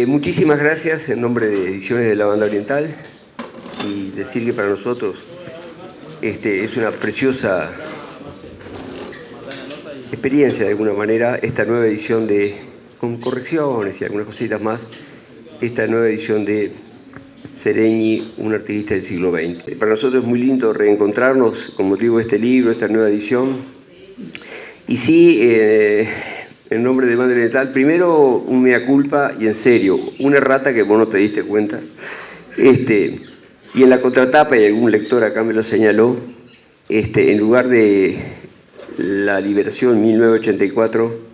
Muchísimas gracias en nombre de Ediciones de la Banda Oriental y decir que para nosotros es una preciosa experiencia de alguna manera esta nueva edición con correcciones y algunas cositas más, esta nueva edición de Seregni, un artista del siglo XX. Para nosotros es muy lindo reencontrarnos con motivo de este libro, esta nueva edición. Y sí, en nombre de Banda Oriental, primero un mea culpa y en serio, una errata que vos no te diste cuenta. Y en la contratapa, y algún lector acá me lo señaló, en lugar de la liberación 1984,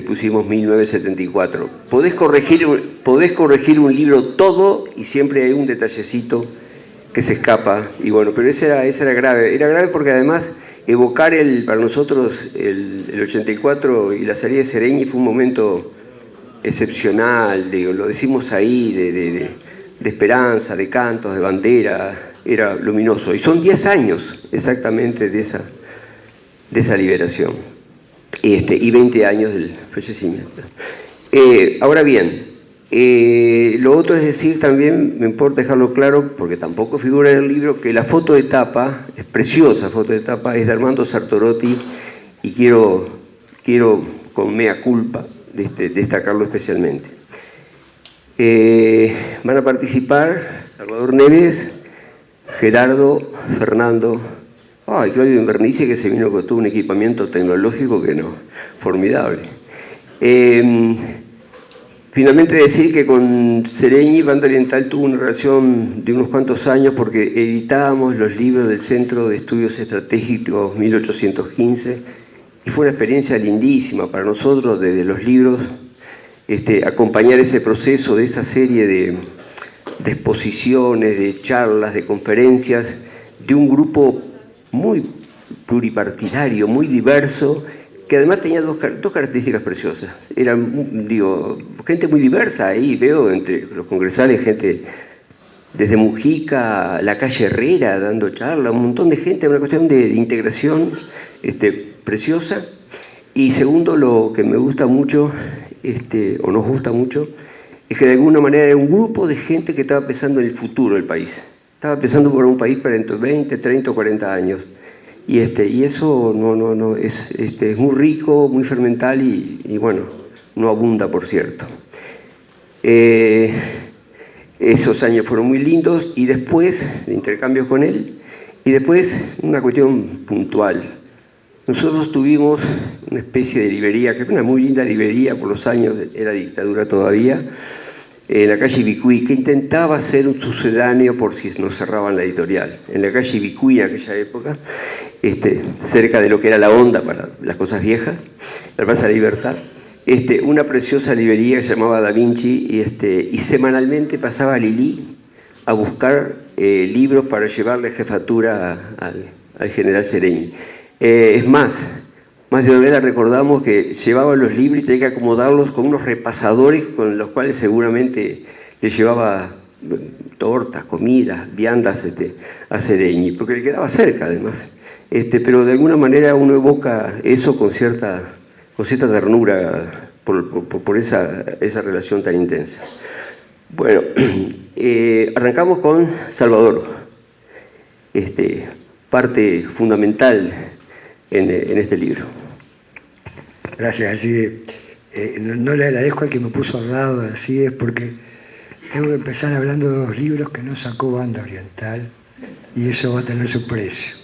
pusimos 1974. Podés corregir un libro todo y siempre hay un detallecito que se escapa. Y bueno, pero esa era grave. Era grave porque además evocar para nosotros el 84 y la salida de Seregni fue un momento excepcional, lo decimos ahí, de esperanza, de cantos, de bandera, era luminoso. Y son 10 años exactamente de esa liberación. Y 20 años del fallecimiento. Ahora bien, lo otro es decir también, me importa dejarlo claro, porque tampoco figura en el libro, que la foto de tapa, es preciosa foto de tapa, es de Armando Sartorotti, y quiero con mea culpa, destacarlo especialmente. Van a participar Salvador Neves, Gerardo, Fernando, Claudio Invernici, que se vino con todo un equipamiento tecnológico que no, formidable. Finalmente decir que con Seregni, Banda Oriental tuvo una relación de unos cuantos años porque editábamos los libros del Centro de Estudios Estratégicos 1815 y fue una experiencia lindísima para nosotros desde los libros, acompañar ese proceso de esa serie de exposiciones, de charlas, de conferencias, de un grupo muy pluripartidario, muy diverso, que además tenía dos características preciosas. Eran, gente muy diversa ahí, veo entre los congresales gente desde Mujica, la calle Herrera dando charlas, un montón de gente, una cuestión de integración preciosa. Y segundo, lo que me gusta mucho, o nos gusta mucho, es que de alguna manera era un grupo de gente que estaba pensando en el futuro del país. Estaba pensando por un país para dentro de 20, 30 o 40 años. Y eso es muy rico, muy fermental y bueno, no abunda, por cierto. Esos años fueron muy lindos y después, de intercambios con él, y después una cuestión puntual. Nosotros tuvimos una especie de librería, que fue una muy linda librería por los años, era dictadura todavía, en la calle Ibicuí, que intentaba ser un sucedáneo por si nos cerraban la editorial. En la calle Ibicuí, en aquella época, cerca de lo que era la Onda para las cosas viejas, la Plaza Libertad, una preciosa librería que se llamaba Da Vinci, y semanalmente pasaba a Lili a buscar libros para llevarle jefatura al general Seregni. Es más de una vez recordamos que llevaba los libros y tenía que acomodarlos con unos repasadores con los cuales seguramente le llevaba tortas, comidas, viandas a Seregni, porque le quedaba cerca además. Pero de alguna manera uno evoca eso con cierta ternura por esa relación tan intensa. Bueno, arrancamos con Salvador, parte fundamental en este libro. Gracias, Alcides. No le agradezco al que me puso al lado de Alcides porque tengo que empezar hablando de dos libros que no sacó Banda Oriental y eso va a tener su precio.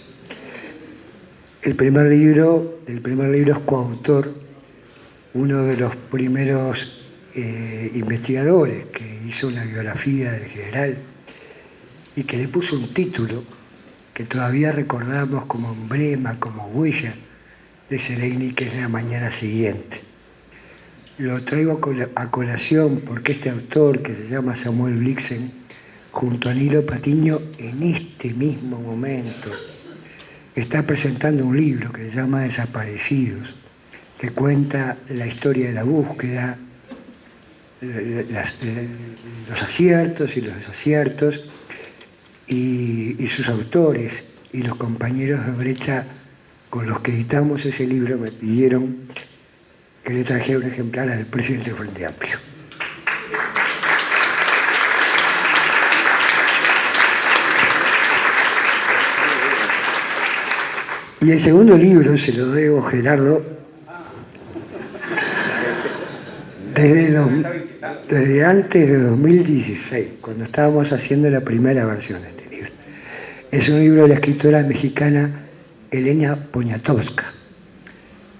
El primer libro es coautor uno de los primeros investigadores que hizo una biografía del general y que le puso un título que todavía recordamos como emblema, como huella de Seregni, que es La mañana siguiente. Lo traigo a colación porque este autor, que se llama Samuel Blixen, junto a Nilo Patiño, en este mismo momento está presentando un libro que se llama Desaparecidos, que cuenta la historia de la búsqueda, los aciertos y los desaciertos, y sus autores y los compañeros de brecha con los que editamos ese libro me pidieron que le trajeron un ejemplar al presidente del Frente Amplio. Y el segundo libro se lo debo, Gerardo, desde antes de 2016, cuando estábamos haciendo la primera versión de este libro. Es un libro de la escritora mexicana Elena Poniatowska.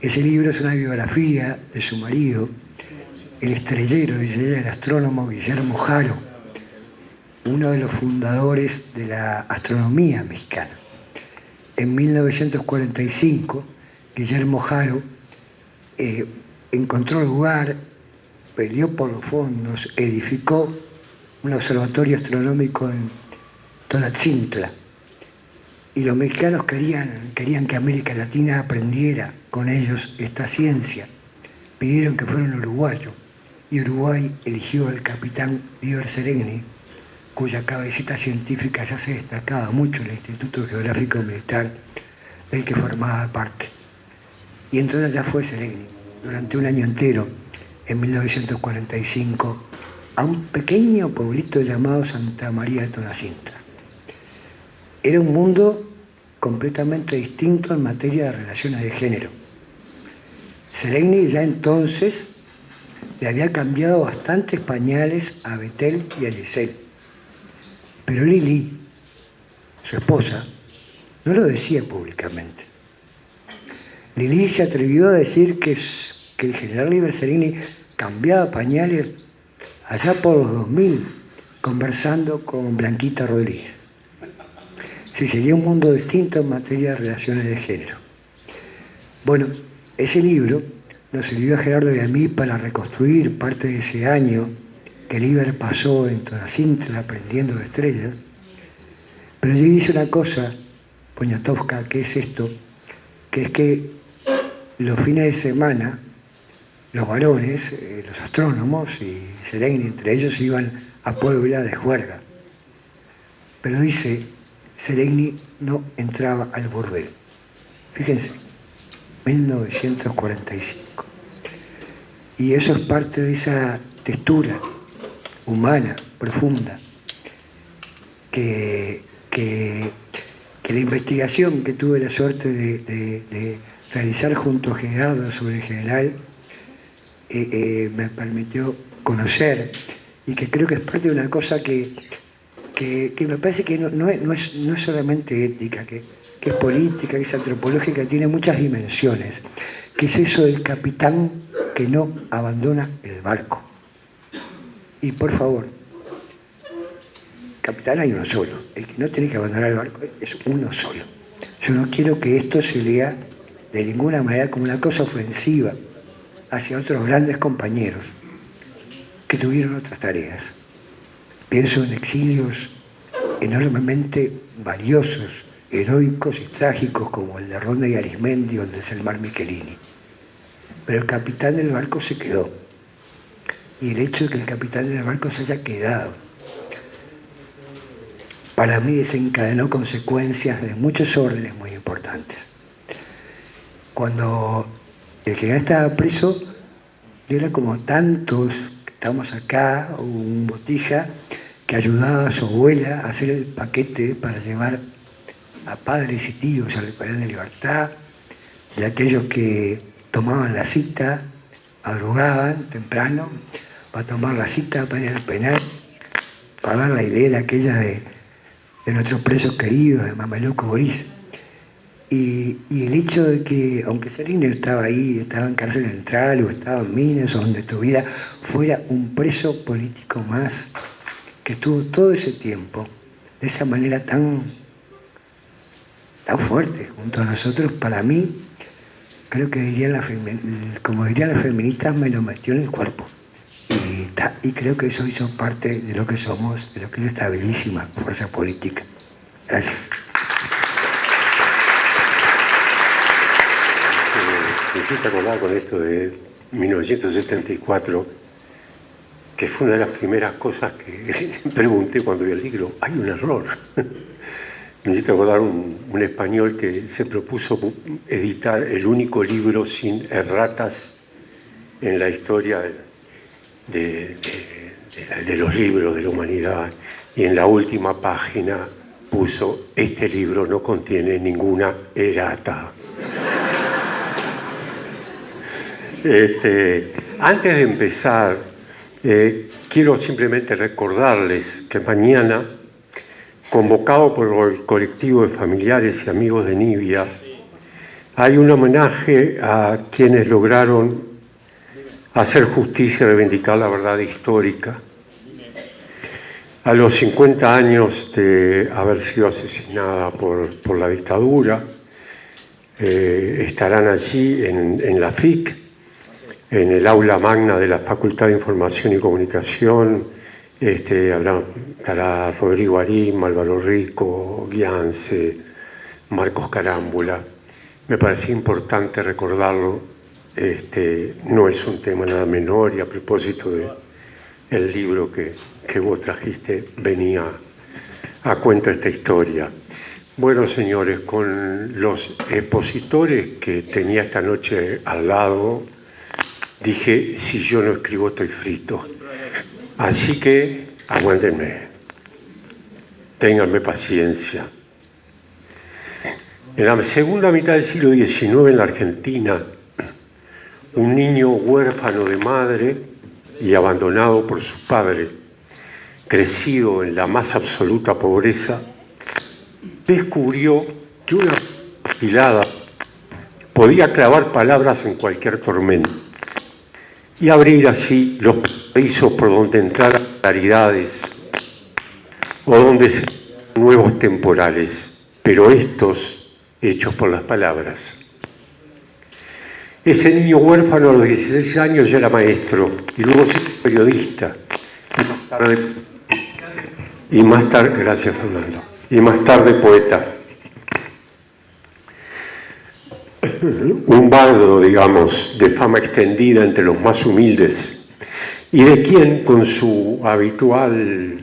Ese libro es una biografía de su marido, el estrellero, dice ella, el astrónomo Guillermo Haro, uno de los fundadores de la astronomía mexicana. En 1945, Guillermo Haro encontró lugar, peleó por los fondos, edificó un observatorio astronómico en Tonatzintla. Y los mexicanos querían que América Latina aprendiera con ellos esta ciencia. Pidieron que fuera un uruguayo, y Uruguay eligió al capitán Liber Seregni, cuya cabecita científica ya se destacaba mucho en el Instituto Geográfico Militar, del que formaba parte. Y entonces ya fue Seregni, durante un año entero, en 1945, a un pequeño pueblito llamado Santa María de Tonacintra. Era un mundo completamente distinto en materia de relaciones de género. Seregni ya entonces le había cambiado bastantes pañales a Betel y a Giselle. Pero Lili, su esposa, no lo decía públicamente. Lili se atrevió a decir que el general Liber Seregni cambiaba pañales allá por los 2000, conversando con Blanquita Rodríguez. Sí, sería un mundo distinto en materia de relaciones de género. Bueno, ese libro nos sirvió a Gerardo y a mí para reconstruir parte de ese año que Liber pasó en Tonacintra aprendiendo de estrellas. Pero yo hice una cosa, Poniatowska, que es esto, que es que los fines de semana, los varones, los astrónomos y Seregni, entre ellos, iban a Puebla de juerga. Pero dice, Seregni no entraba al burdel. Fíjense, 1945. Y eso es parte de esa textura humana, profunda, que la investigación que tuve la suerte de realizar junto a Gerardo sobre el general me permitió conocer, y que creo que es parte de una cosa que me parece que no es solamente ética, que es política, que es antropológica, que tiene muchas dimensiones, que es eso del capitán que no abandona el barco. Y por favor, capitán hay uno solo, el que no tiene que abandonar el barco es uno solo. Yo no quiero que esto se lea de ninguna manera como una cosa ofensiva hacia otros grandes compañeros que tuvieron otras tareas. Pienso en exilios enormemente valiosos, heroicos y trágicos como el de Ronda y Arismendi o el de Selmar Michelini. Pero el capitán del barco se quedó. Y el hecho de que el capitán del barco se haya quedado, para mí desencadenó consecuencias de muchos órdenes muy importantes. Cuando el general estaba preso, yo era como tantos que estamos acá, un botija que ayudaba a su abuela a hacer el paquete para llevar a padres y tíos al penal de libertad, de aquellos que tomaban la cita, madrugaban temprano para tomar la cita para ir al penal, para ver la hilera aquella de nuestros presos queridos, de Mameluco Boris. Y el hecho de que, aunque Seregni estaba ahí, estaba en cárcel central o estaba en Minas o donde estuviera, fuera un preso político más, que estuvo todo ese tiempo de esa manera tan fuerte junto a nosotros, para mí, creo que como dirían las feministas, me lo metió en el cuerpo. Y creo que eso hizo parte de lo que somos, de lo que es esta bellísima fuerza política. Gracias. Me hiciste acordar con esto de 1974, que fue una de las primeras cosas que pregunté cuando vi el libro. Hay un error. Me hiciste acordar un español que se propuso editar el único libro sin erratas en la historia de los libros de la humanidad, y en la última página puso: este libro no contiene ninguna errata. Antes de empezar, quiero simplemente recordarles que mañana, convocado por el colectivo de familiares y amigos de Nibia, hay un homenaje a quienes lograron hacer justicia y reivindicar la verdad histórica. A los 50 años de haber sido asesinada por la dictadura, estarán allí en la FIC, en el aula magna de la Facultad de Información y Comunicación. Estará Rodrigo Arín, Álvaro Rico, Guiance, Marcos Carámbula. Me parecía importante recordarlo. No es un tema nada menor, y a propósito del libro que vos trajiste, venía a cuento esta historia. Bueno, señores, con los expositores que tenía esta noche al lado, dije: si yo no escribo estoy frito. Así que aguántenme, ténganme paciencia. En la segunda mitad del siglo XIX, en la Argentina, un niño huérfano de madre y abandonado por su padre, crecido en la más absoluta pobreza, descubrió que una afilada podía clavar palabras en cualquier tormento y abrir así los paraísos por donde entraran claridades o donde se nuevos temporales, pero estos hechos por las palabras. Ese niño huérfano a los 16 años ya era maestro, y luego se hizo periodista, y más tarde, gracias Fernando, y más tarde poeta. Un bardo, digamos, de fama extendida entre los más humildes, y de quien, con su habitual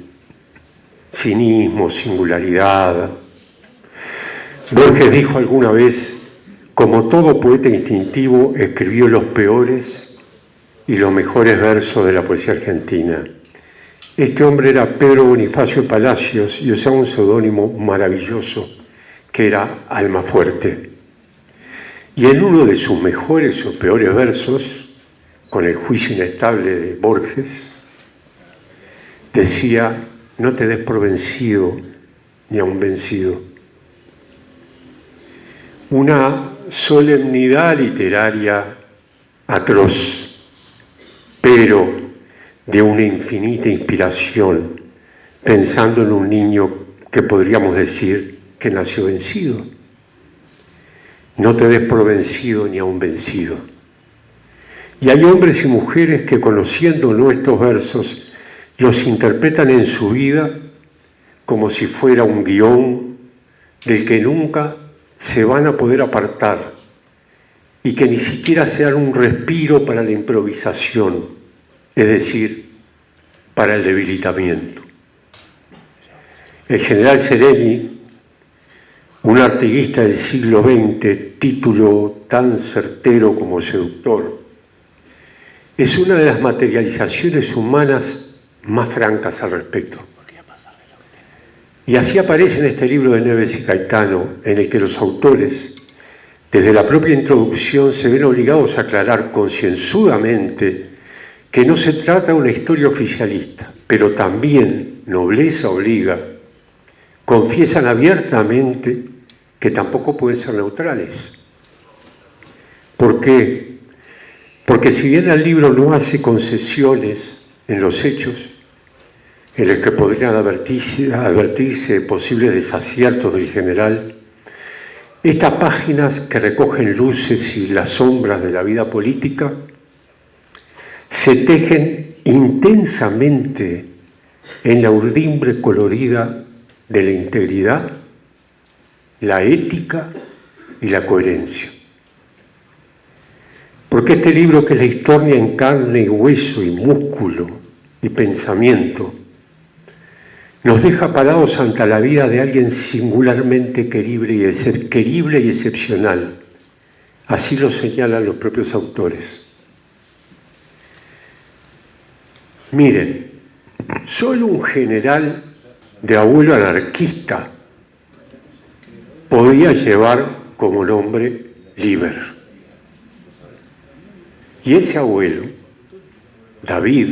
cinismo, singularidad, Borges dijo alguna vez: como todo poeta instintivo, escribió los peores y los mejores versos de la poesía argentina. Este hombre era Pedro Bonifacio Palacios y usaba un seudónimo maravilloso que era Almafuerte. Y en uno de sus mejores o peores versos, con el juicio inestable de Borges, decía: no te des por vencido ni aun vencido. Una solemnidad literaria atroz, pero de una infinita inspiración, pensando en un niño que podríamos decir que nació vencido. No te des por vencido ni aun vencido. Y hay hombres y mujeres que, conociendo nuestros versos, los interpretan en su vida como si fuera un guión del que nunca se van a poder apartar, y que ni siquiera se dan un respiro para la improvisación, es decir, para el debilitamiento. El general Sereni, un artiguista del siglo XX, título tan certero como seductor, es una de las materializaciones humanas más francas al respecto. Y así aparece en este libro de Neves y Caetano, en el que los autores, desde la propia introducción, se ven obligados a aclarar concienzudamente que no se trata de una historia oficialista, pero también, nobleza obliga, confiesan abiertamente que tampoco pueden ser neutrales. ¿Por qué? Porque si bien el libro no hace concesiones en los hechos, en los que podrían advertirse posibles desaciertos del general, estas páginas que recogen luces y las sombras de la vida política se tejen intensamente en la urdimbre colorida de la integridad, la ética y la coherencia. Porque este libro, que es la historia en carne y hueso y músculo y pensamiento, nos deja parados ante la vida de alguien singularmente querible y excepcional. Así lo señalan los propios autores. Miren, solo un general de abuelo anarquista podía llevar como nombre Liber. Y ese abuelo, David,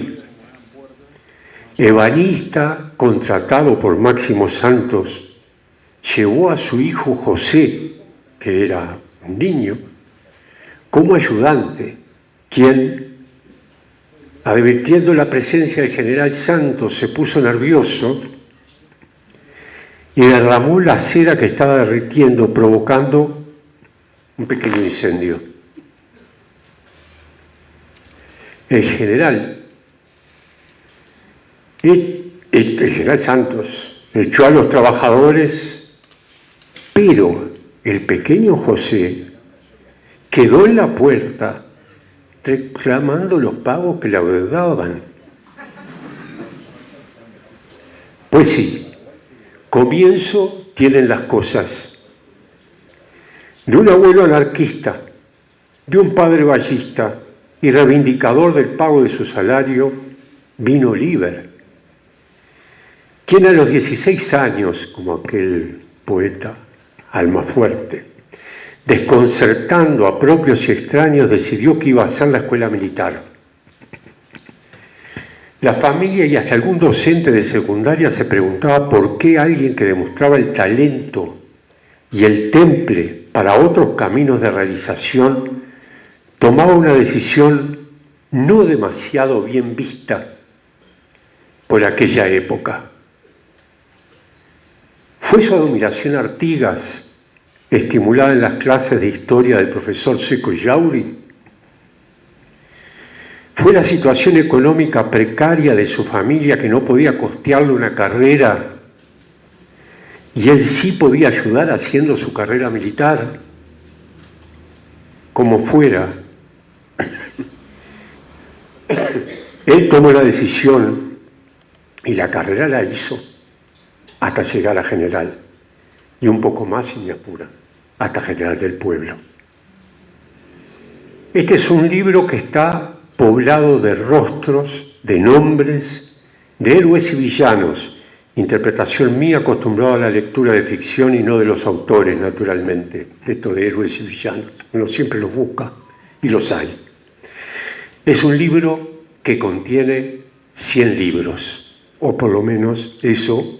ebanista contratado por Máximo Santos, llevó a su hijo José, que era un niño, como ayudante, quien, advirtiendo la presencia del general Santos, se puso nervioso y derramó la cera que estaba derritiendo, provocando un pequeño incendio. El general Santos echó a los trabajadores, pero el pequeño José quedó en la puerta reclamando los pagos que le adeudaban. Pues sí, comienzo tienen las cosas. De un abuelo anarquista, de un padre ballista y reivindicador del pago de su salario, vino Liber, quien a los 16 años, como aquel poeta Almafuerte, desconcertando a propios y extraños, decidió que iba a hacer la escuela militar. La familia y hasta algún docente de secundaria se preguntaba por qué alguien que demostraba el talento y el temple para otros caminos de realización tomaba una decisión no demasiado bien vista por aquella época. Fue su admiración a Artigas, estimulada en las clases de historia del profesor Seco Yauri. Fue la situación económica precaria de su familia que no podía costearle una carrera y él sí podía ayudar haciendo su carrera militar. Como fuera, él tomó la decisión y la carrera la hizo hasta llegar a general, y un poco más si me apura, hasta general del pueblo. Este es un libro que está poblado de rostros, de nombres, de héroes y villanos, interpretación mía acostumbrada a la lectura de ficción y no de los autores, naturalmente, esto de héroes y villanos. Uno siempre los busca y los hay. Es un libro que contiene 100 libros, o por lo menos eso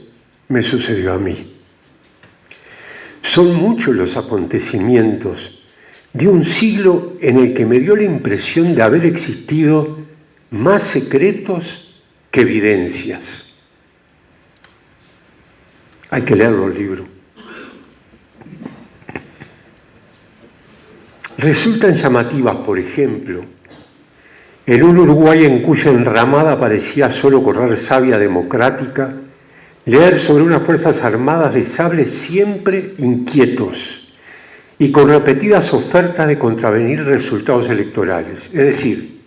me sucedió a mí. Son muchos los acontecimientos de un siglo en el que me dio la impresión de haber existido más secretos que evidencias. Hay que leerlo el libro. Resultan llamativas, por ejemplo, en un Uruguay en cuya enramada parecía solo correr savia democrática, leer sobre unas fuerzas armadas de sables siempre inquietos y con repetidas ofertas de contravenir resultados electorales. Es decir,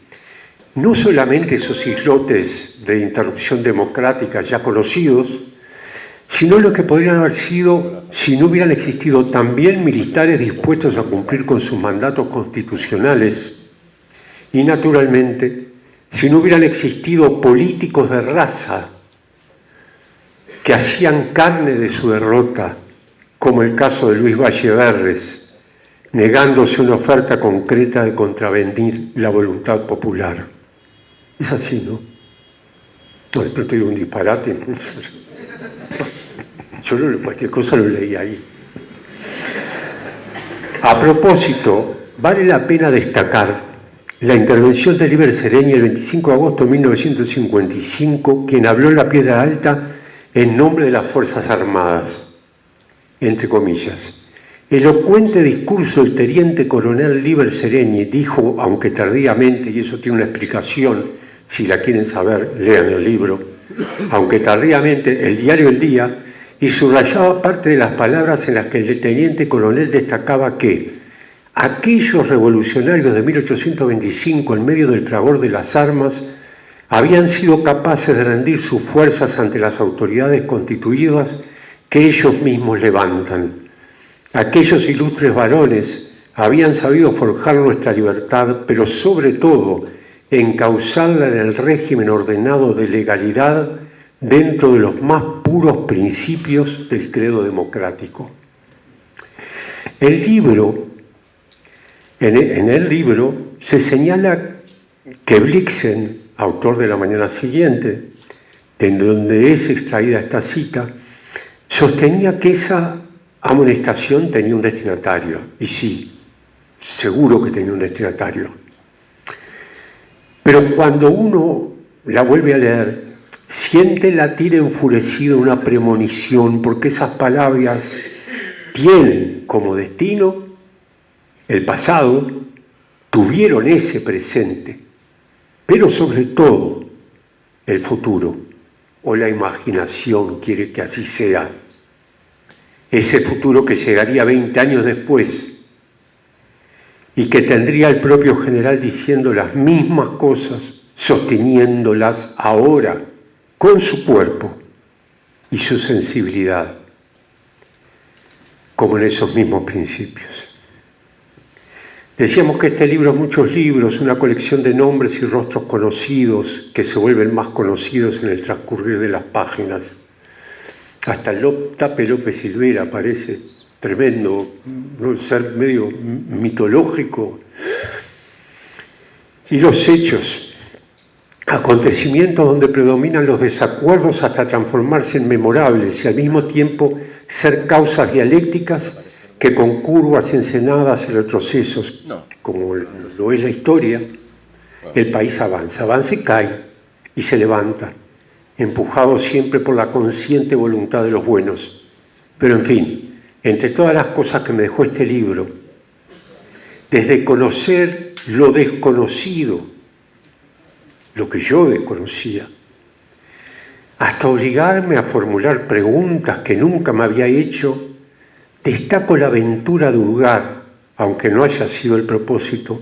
no solamente esos islotes de interrupción democrática ya conocidos, sino lo que podrían haber sido si no hubieran existido también militares dispuestos a cumplir con sus mandatos constitucionales y, naturalmente, si no hubieran existido políticos de raza que hacían carne de su derrota, como el caso de Luis Valleverres, negándose una oferta concreta de contravenir la voluntad popular. Es así, ¿no? No, de pronto digo un disparate. Yo cualquier cosa lo leí ahí. A propósito, vale la pena destacar la intervención de Liber Seregni el 25 de agosto de 1955, quien habló en la Piedra Alta en nombre de las Fuerzas Armadas, entre comillas. Elocuente discurso del teniente coronel Liber Seregni dijo, aunque tardíamente, y eso tiene una explicación, si la quieren saber, lean el libro, aunque tardíamente, el diario El Día, y subrayaba parte de las palabras en las que el teniente coronel destacaba que aquellos revolucionarios de 1825, en medio del fragor de las armas, habían sido capaces de rendir sus fuerzas ante las autoridades constituidas que ellos mismos levantan. Aquellos ilustres varones habían sabido forjar nuestra libertad, pero sobre todo encauzarla en el régimen ordenado de legalidad dentro de los más puros principios del credo democrático. En el libro se señala que Blixen, autor de La mañana siguiente, en donde es extraída esta cita, sostenía que esa amonestación tenía un destinatario. Y sí, seguro que tenía un destinatario. Pero cuando uno la vuelve a leer, siente latir enfurecido una premonición, porque esas palabras tienen como destino el pasado, tuvieron ese presente, pero sobre todo el futuro, o la imaginación quiere que así sea. Ese futuro que llegaría 20 años después y que tendría el propio general diciendo las mismas cosas, sosteniéndolas ahora con su cuerpo y su sensibilidad, como en esos mismos principios. Decíamos que este libro es muchos libros, una colección de nombres y rostros conocidos que se vuelven más conocidos en el transcurrir de las páginas. Hasta Tape López Silvera parece tremendo, un ser medio mitológico. Y los hechos, acontecimientos donde predominan los desacuerdos hasta transformarse en memorables y al mismo tiempo ser causas dialécticas que con curvas ensenadas y retrocesos, como lo es la historia, el país avanza y cae y se levanta, empujado siempre por la consciente voluntad de los buenos. Pero en fin, entre todas las cosas que me dejó este libro, desde conocer lo desconocido, lo que yo desconocía, hasta obligarme a formular preguntas que nunca me había hecho, destaco la aventura de hurgar, aunque no haya sido el propósito,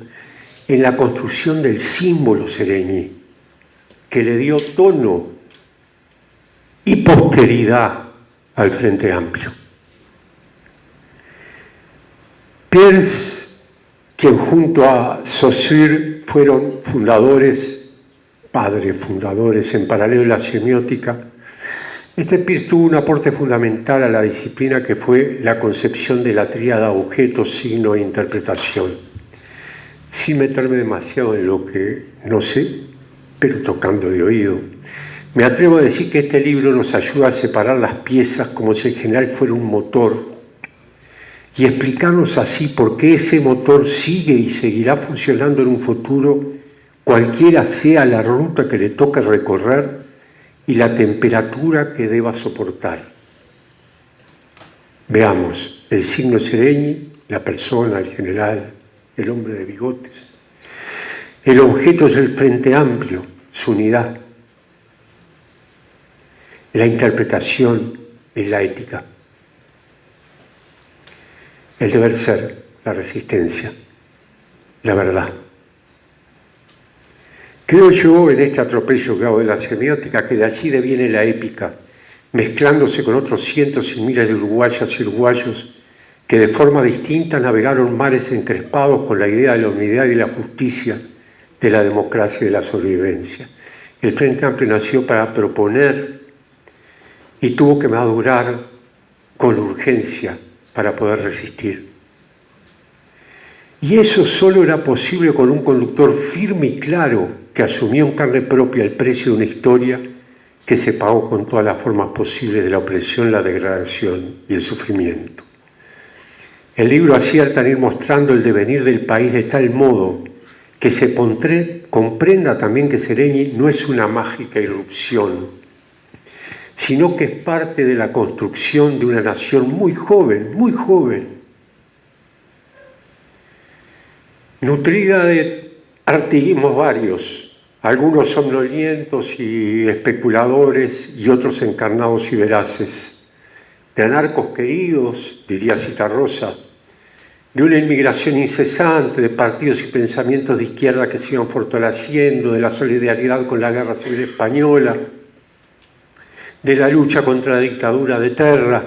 en la construcción del símbolo Seregni, que le dio tono y posteridad al Frente Amplio. Peirce, quien junto a Saussure fueron padres fundadores en paralelo de la semiótica, Peirce tuvo un aporte fundamental a la disciplina que fue la concepción de la tríada objeto, signo e interpretación. Sin meterme demasiado en lo que no sé, pero tocando de oído, me atrevo a decir que este libro nos ayuda a separar las piezas como si el general fuera un motor y explicarnos así por qué ese motor sigue y seguirá funcionando en un futuro, cualquiera sea la ruta que le toque recorrer y la temperatura que deba soportar. Veamos, el signo Seregni, la persona, el general, el hombre de bigotes. El objeto es el Frente Amplio, su unidad. La interpretación es la ética. El deber ser, la resistencia, la verdad. Creo yo, en este atropello que hago de la semiótica, que de allí deviene la épica, mezclándose con otros cientos y miles de uruguayas y uruguayos que de forma distinta navegaron mares encrespados con la idea de la unidad y la justicia, de la democracia y de la sobrevivencia. El Frente Amplio nació para proponer y tuvo que madurar con urgencia para poder resistir. Y eso solo era posible con un conductor firme y claro que asumió en carne propia el precio de una historia que se pagó con todas las formas posibles de la opresión, la degradación y el sufrimiento. El libro acierta en ir mostrando el devenir del país de tal modo que se comprenda también que Seregni no es una mágica irrupción, sino que es parte de la construcción de una nación muy joven, nutrida de artiguismos varios, algunos somnolientos y especuladores y otros encarnados y veraces, de anarcos queridos, diría Citarrosa, de una inmigración incesante de partidos y pensamientos de izquierda que se iban fortaleciendo, de la solidaridad con la Guerra Civil Española, de la lucha contra la dictadura de Terra,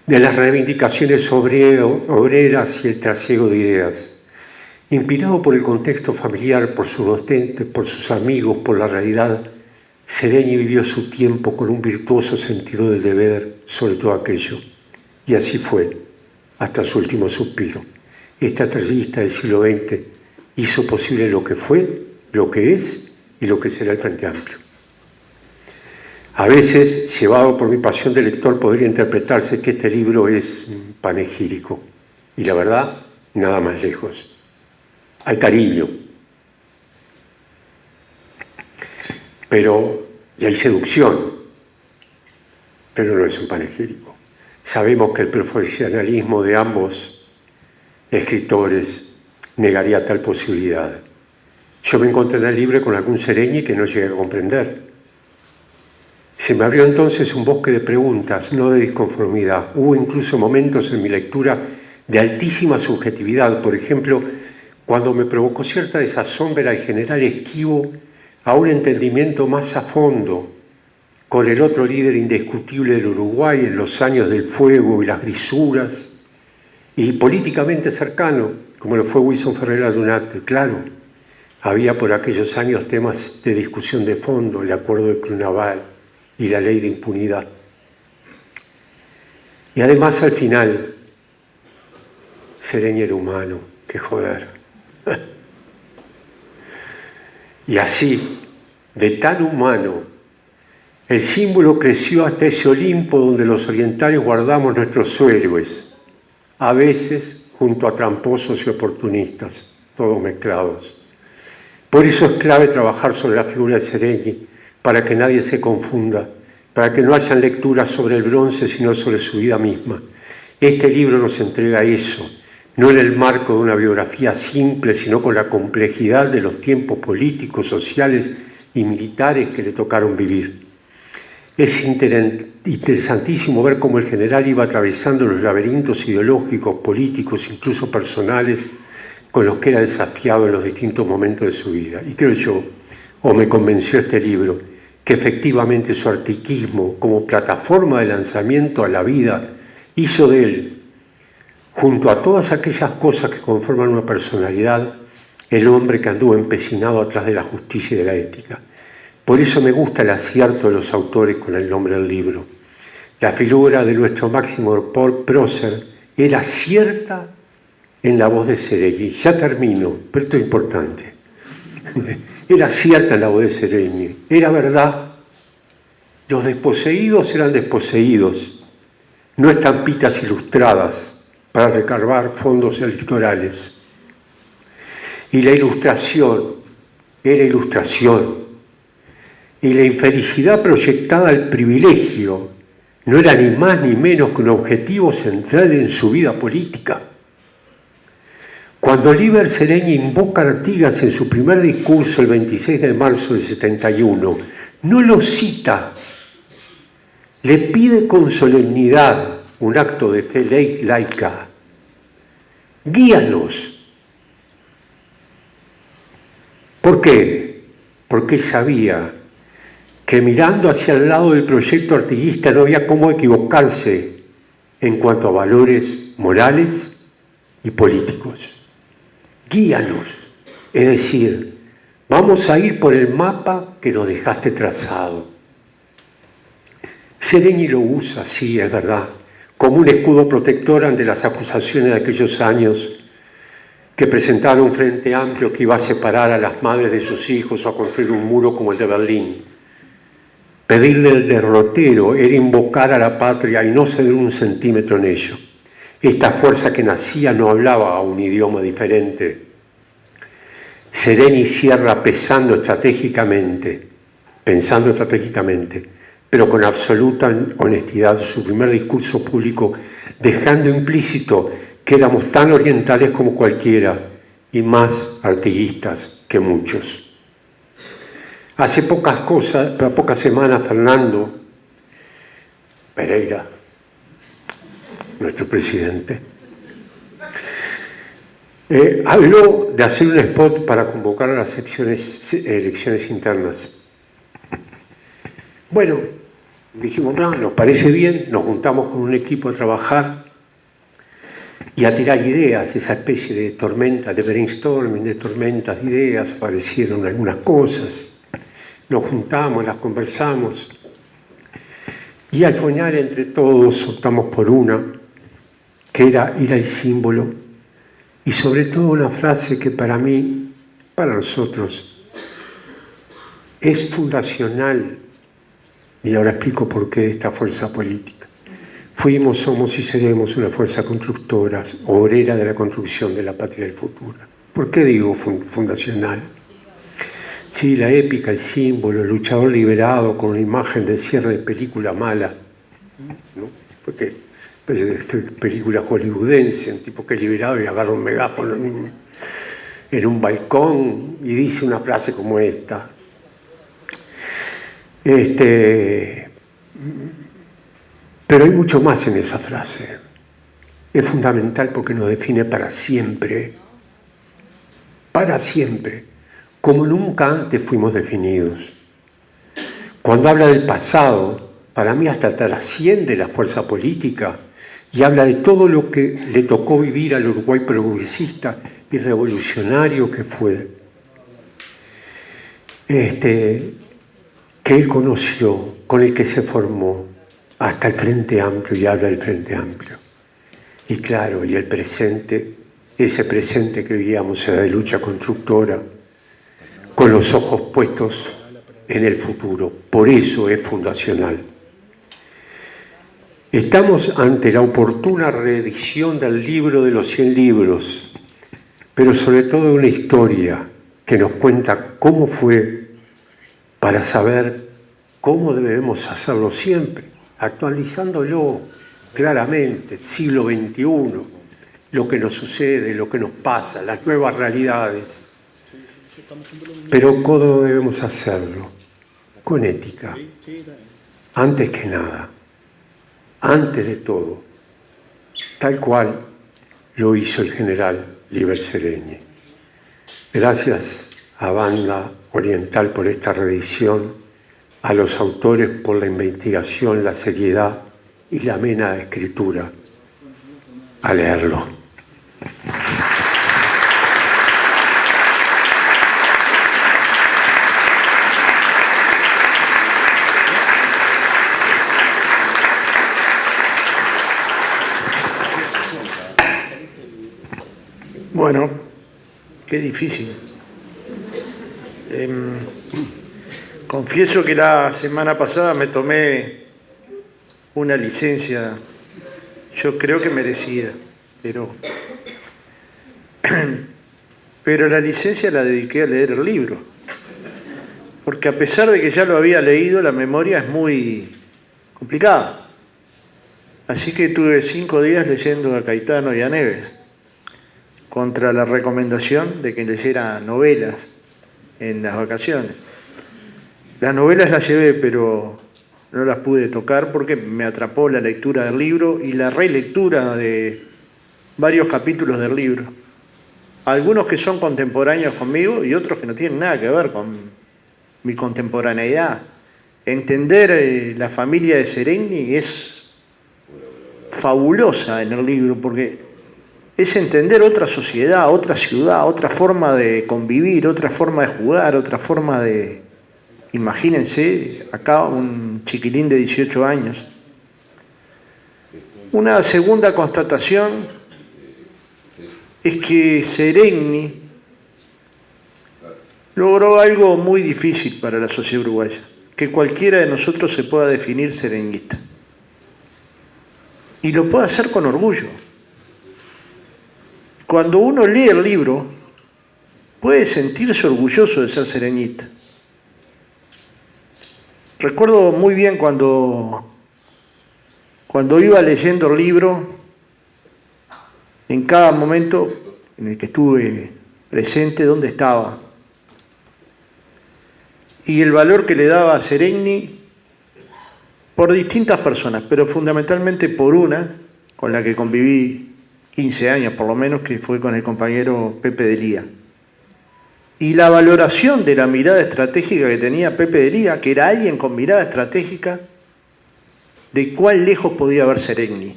de las reivindicaciones obreras y el trasiego de ideas. Inspirado por el contexto familiar, por sus docentes, por sus amigos, por la realidad, Seregni vivió su tiempo con un virtuoso sentido del deber sobre todo aquello. Y así fue, hasta su último suspiro. Esta trayectoria del siglo XX hizo posible lo que fue, lo que es y lo que será el Frente Amplio. A veces, llevado por mi pasión de lector, podría interpretarse que este libro es panegírico. Y la verdad, nada más lejos. Hay cariño, y hay seducción, pero no es un panegírico. Sabemos que el profesionalismo de ambos escritores negaría tal posibilidad. Yo me encontré en el libro con algún Seregni que no llegué a comprender. Se me abrió entonces un bosque de preguntas, no de disconformidad. Hubo incluso momentos en mi lectura de altísima subjetividad. Por ejemplo, cuando me provocó cierta desazón ver al general Esquivo a un entendimiento más a fondo con el otro líder indiscutible del Uruguay en los años del fuego y las grisuras, y políticamente cercano, como lo fue Wilson Ferreira Lunate. Claro, había por aquellos años temas de discusión de fondo, el acuerdo de Clunaval y la ley de impunidad. Y además, al final, Seregni era humano, qué joder. Y así, de tan humano, el símbolo creció hasta ese Olimpo donde los orientales guardamos nuestros héroes, a veces junto a tramposos y oportunistas, todos mezclados. Por eso es clave trabajar sobre la figura de Seregni, para que nadie se confunda, para que no hayan lecturas sobre el bronce, sino sobre su vida misma. Este libro nos entrega eso, no en el marco de una biografía simple, sino con la complejidad de los tiempos políticos, sociales y militares que le tocaron vivir. Es interesantísimo ver cómo el general iba atravesando los laberintos ideológicos, políticos, incluso personales, con los que era desafiado en los distintos momentos de su vida. Y creo yo, o me convenció este libro, que efectivamente su artiquismo como plataforma de lanzamiento a la vida hizo de él, junto a todas aquellas cosas que conforman una personalidad, el hombre que anduvo empecinado atrás de la justicia y de la ética. Por eso me gusta el acierto de los autores con el nombre del libro. La figura de nuestro máximo prócer era cierta en la voz de Seregni. Ya termino, pero esto es importante. Era cierta en la voz de Seregni, era verdad. Los desposeídos eran desposeídos, no estampitas ilustradas para recargar fondos electorales. Y la ilustración era ilustración. Y la infelicidad proyectada al privilegio no era ni más ni menos que un objetivo central en su vida política. Cuando Oliver Seregni invoca a Artigas en su primer discurso el 26 de marzo del 71, no lo cita, le pide con solemnidad un acto de fe laica. Guíanos. ¿Por qué? Porque sabía que mirando hacia el lado del proyecto artiguista no había cómo equivocarse en cuanto a valores morales y políticos. Guíanos, es decir, vamos a ir por el mapa que nos dejaste trazado. Seregni lo usa, sí, es verdad, como un escudo protector ante las acusaciones de aquellos años que presentaron un frente amplio que iba a separar a las madres de sus hijos o a construir un muro como el de Berlín. Pedirle el derrotero era invocar a la patria y no ceder un centímetro en ello. Esta fuerza que nacía no hablaba un idioma diferente. Seregni cierra pensando estratégicamente, pero con absoluta honestidad su primer discurso público, dejando implícito que éramos tan orientales como cualquiera y más artiguistas que muchos. Hace pocas semanas, Fernando Pereira, nuestro presidente, habló de hacer un spot para convocar a las elecciones internas. Bueno, dijimos, no, nos parece bien, nos juntamos con un equipo a trabajar y a tirar ideas, esa especie de tormenta, de brainstorming, de tormentas de ideas, aparecieron algunas cosas, nos juntamos, las conversamos, y al final entre todos optamos por una, que era ir al símbolo, y sobre todo una frase que para mí, para nosotros, es fundacional, y ahora explico por qué esta fuerza política. Fuimos, somos y seremos una fuerza constructora, obrera de la construcción de la patria del futuro. ¿Por qué digo fundacional? Sí, la épica, el símbolo, el luchador liberado con una imagen de cierre de película mala, ¿no? Porque es película hollywoodense, un tipo que es liberado y agarra un megáfono en un balcón y dice una frase como esta. Pero hay mucho más en esa frase. Es fundamental porque nos define para siempre, como nunca antes fuimos definidos. Cuando habla del pasado, para mí hasta trasciende la fuerza política y habla de todo lo que le tocó vivir al Uruguay progresista y revolucionario que fue, que él conoció, con el que se formó, hasta el Frente Amplio, y habla del Frente Amplio. Y claro, y el presente, ese presente que vivíamos era de lucha constructora, con los ojos puestos en el futuro. Por eso es fundacional. Estamos ante la oportuna reedición del libro de los 100 libros, pero sobre todo de una historia que nos cuenta cómo fue para saber cómo debemos hacerlo siempre, actualizándolo claramente, siglo XXI, lo que nos sucede, lo que nos pasa, las nuevas realidades. Pero ¿cómo debemos hacerlo? Con ética. Antes que nada, antes de todo, tal cual lo hizo el general Liber Seregni. Gracias a Banda Oriental por esta reedición, a los autores por la investigación, la seriedad y la amena escritura. A leerlo. Bueno, qué difícil. Confieso que la semana pasada me tomé una licencia, yo creo que merecida, pero la licencia la dediqué a leer el libro, porque a pesar de que ya lo había leído, la memoria es muy complicada. Así que tuve 5 días leyendo a Caetano y a Neves, contra la recomendación de que leyera novelas en las vacaciones. Las novelas las llevé, pero no las pude tocar porque me atrapó la lectura del libro y la relectura de varios capítulos del libro. Algunos que son contemporáneos conmigo y otros que no tienen nada que ver con mi contemporaneidad. Entender la familia de Seregni es fabulosa en el libro porque es entender otra sociedad, otra ciudad, otra forma de convivir, otra forma de jugar, otra forma de... Imagínense, acá un chiquilín de 18 años. Una segunda constatación es que Seregni logró algo muy difícil para la sociedad uruguaya, que cualquiera de nosotros se pueda definir sereñista. Y lo puede hacer con orgullo. Cuando uno lee el libro, puede sentirse orgulloso de ser sereñista. Recuerdo muy bien cuando iba leyendo el libro, en cada momento en el que estuve presente, dónde estaba. Y el valor que le daba a Seregni por distintas personas, pero fundamentalmente por una con la que conviví 15 años por lo menos, que fue con el compañero Pepe de Lía. Y la valoración de la mirada estratégica que tenía Pepe de Lía, que era alguien con mirada estratégica, de cuán lejos podía ver Seregni.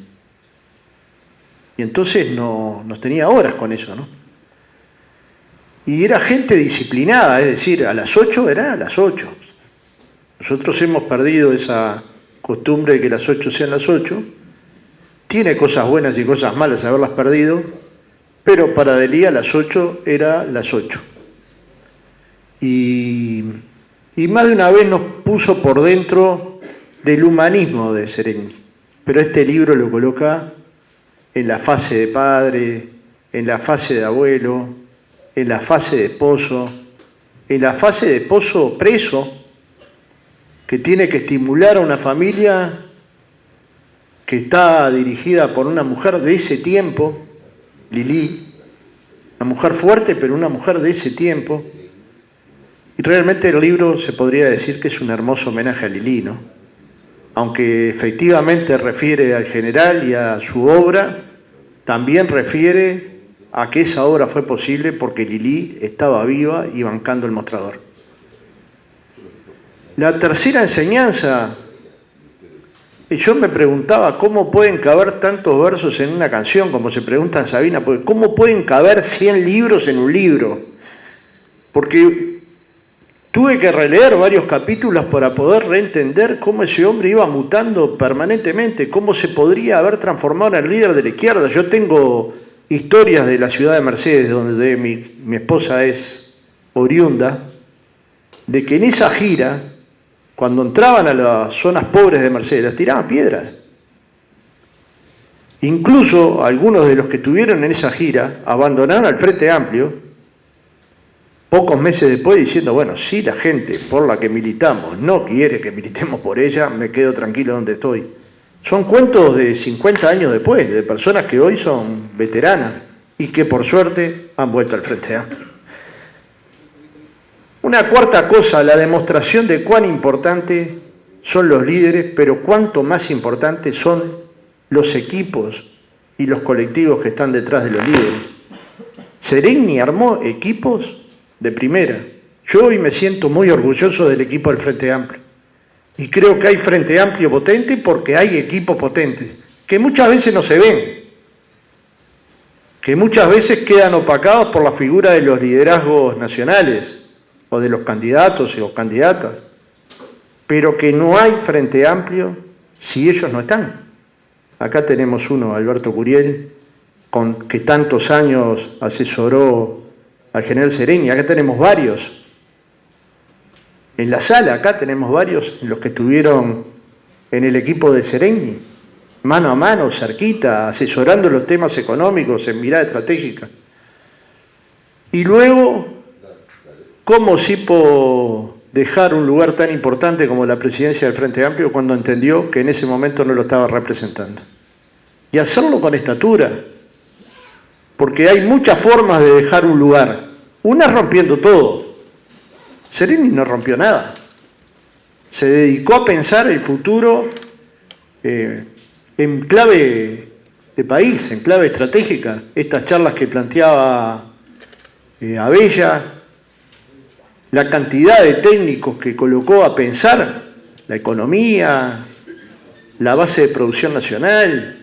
Y entonces nos tenía horas con eso, ¿no? Y era gente disciplinada, es decir, a las 8 era a las 8. Nosotros hemos perdido esa costumbre de que las 8 sean las 8. Tiene cosas buenas y cosas malas haberlas perdido, pero para Delía las 8 era las 8. Y más de una vez nos puso por dentro del humanismo de Seregni. Pero este libro lo coloca en la fase de padre, en la fase de abuelo, en la fase de esposo, en la fase de esposo preso, que tiene que estimular a una familia que está dirigida por una mujer de ese tiempo, Lili, una mujer fuerte, pero una mujer de ese tiempo. Y realmente el libro se podría decir que es un hermoso homenaje a Lili, ¿no? Aunque efectivamente refiere al general y a su obra, también refiere a que esa obra fue posible porque Lili estaba viva y bancando el mostrador. La tercera enseñanza, yo me preguntaba cómo pueden caber tantos versos en una canción, como se pregunta en Sabina, porque ¿cómo pueden caber 100 libros en un libro? Porque tuve que releer varios capítulos para poder reentender cómo ese hombre iba mutando permanentemente, cómo se podría haber transformado en el líder de la izquierda. Yo tengo historias de la ciudad de Mercedes, donde mi esposa es oriunda, de que en esa gira, cuando entraban a las zonas pobres de Mercedes, las tiraban piedras. Incluso algunos de los que estuvieron en esa gira abandonaron al Frente Amplio pocos meses después diciendo, bueno, si la gente por la que militamos no quiere que militemos por ella, me quedo tranquilo donde estoy. Son cuentos de 50 años después, de personas que hoy son veteranas y que por suerte han vuelto al Frente Amplio. Una cuarta cosa, la demostración de cuán importantes son los líderes, pero cuánto más importantes son los equipos y los colectivos que están detrás de los líderes. Seregni armó equipos de primera. Yo hoy me siento muy orgulloso del equipo del Frente Amplio. Y creo que hay Frente Amplio potente porque hay equipos potentes, que muchas veces no se ven, que muchas veces quedan opacados por la figura de los liderazgos nacionales o de los candidatos o candidatas, pero que no hay Frente Amplio si ellos no están. Acá tenemos uno, Alberto Curiel, que tantos años asesoró al general Seregni. Acá tenemos varios. En la sala, acá tenemos varios, los que estuvieron en el equipo de Seregni, mano a mano, cerquita, asesorando los temas económicos en mirada estratégica. Y luego, ¿cómo supo dejar un lugar tan importante como la presidencia del Frente Amplio cuando entendió que en ese momento no lo estaba representando? Y hacerlo con estatura, porque hay muchas formas de dejar un lugar. Una es rompiendo todo. Seregni no rompió nada. Se dedicó a pensar el futuro en clave de país, en clave estratégica. Estas charlas que planteaba Abella, la cantidad de técnicos que colocó a pensar la economía, la base de producción nacional,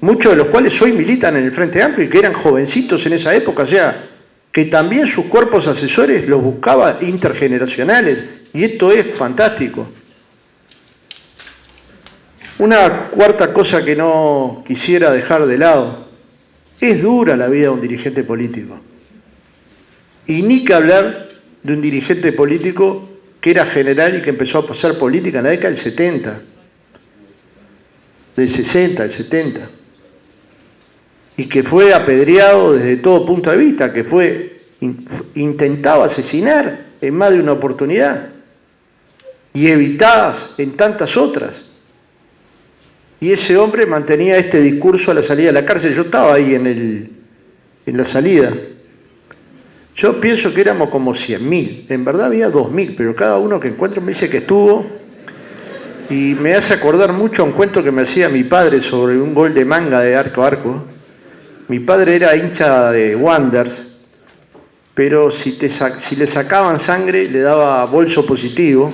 muchos de los cuales hoy militan en el Frente Amplio y que eran jovencitos en esa época, o sea, que también sus cuerpos asesores los buscaba intergeneracionales, y esto es fantástico. Una cuarta cosa que no quisiera dejar de lado, es dura la vida de un dirigente político. Y ni que hablar de un dirigente político que era general y que empezó a hacer política en la década del 70, del 60, del 70. Y que fue apedreado desde todo punto de vista, que intentaba asesinar en más de una oportunidad y evitadas en tantas otras. Y ese hombre mantenía este discurso a la salida de la cárcel. Yo estaba ahí en la salida. Yo pienso que éramos como 100.000, en verdad había 2.000, pero cada uno que encuentro me dice que estuvo, y me hace acordar mucho a un cuento que me hacía mi padre sobre un gol de Manga de arco a arco. Mi padre era hincha de Wanderers, pero si le sacaban sangre le daba bolso positivo.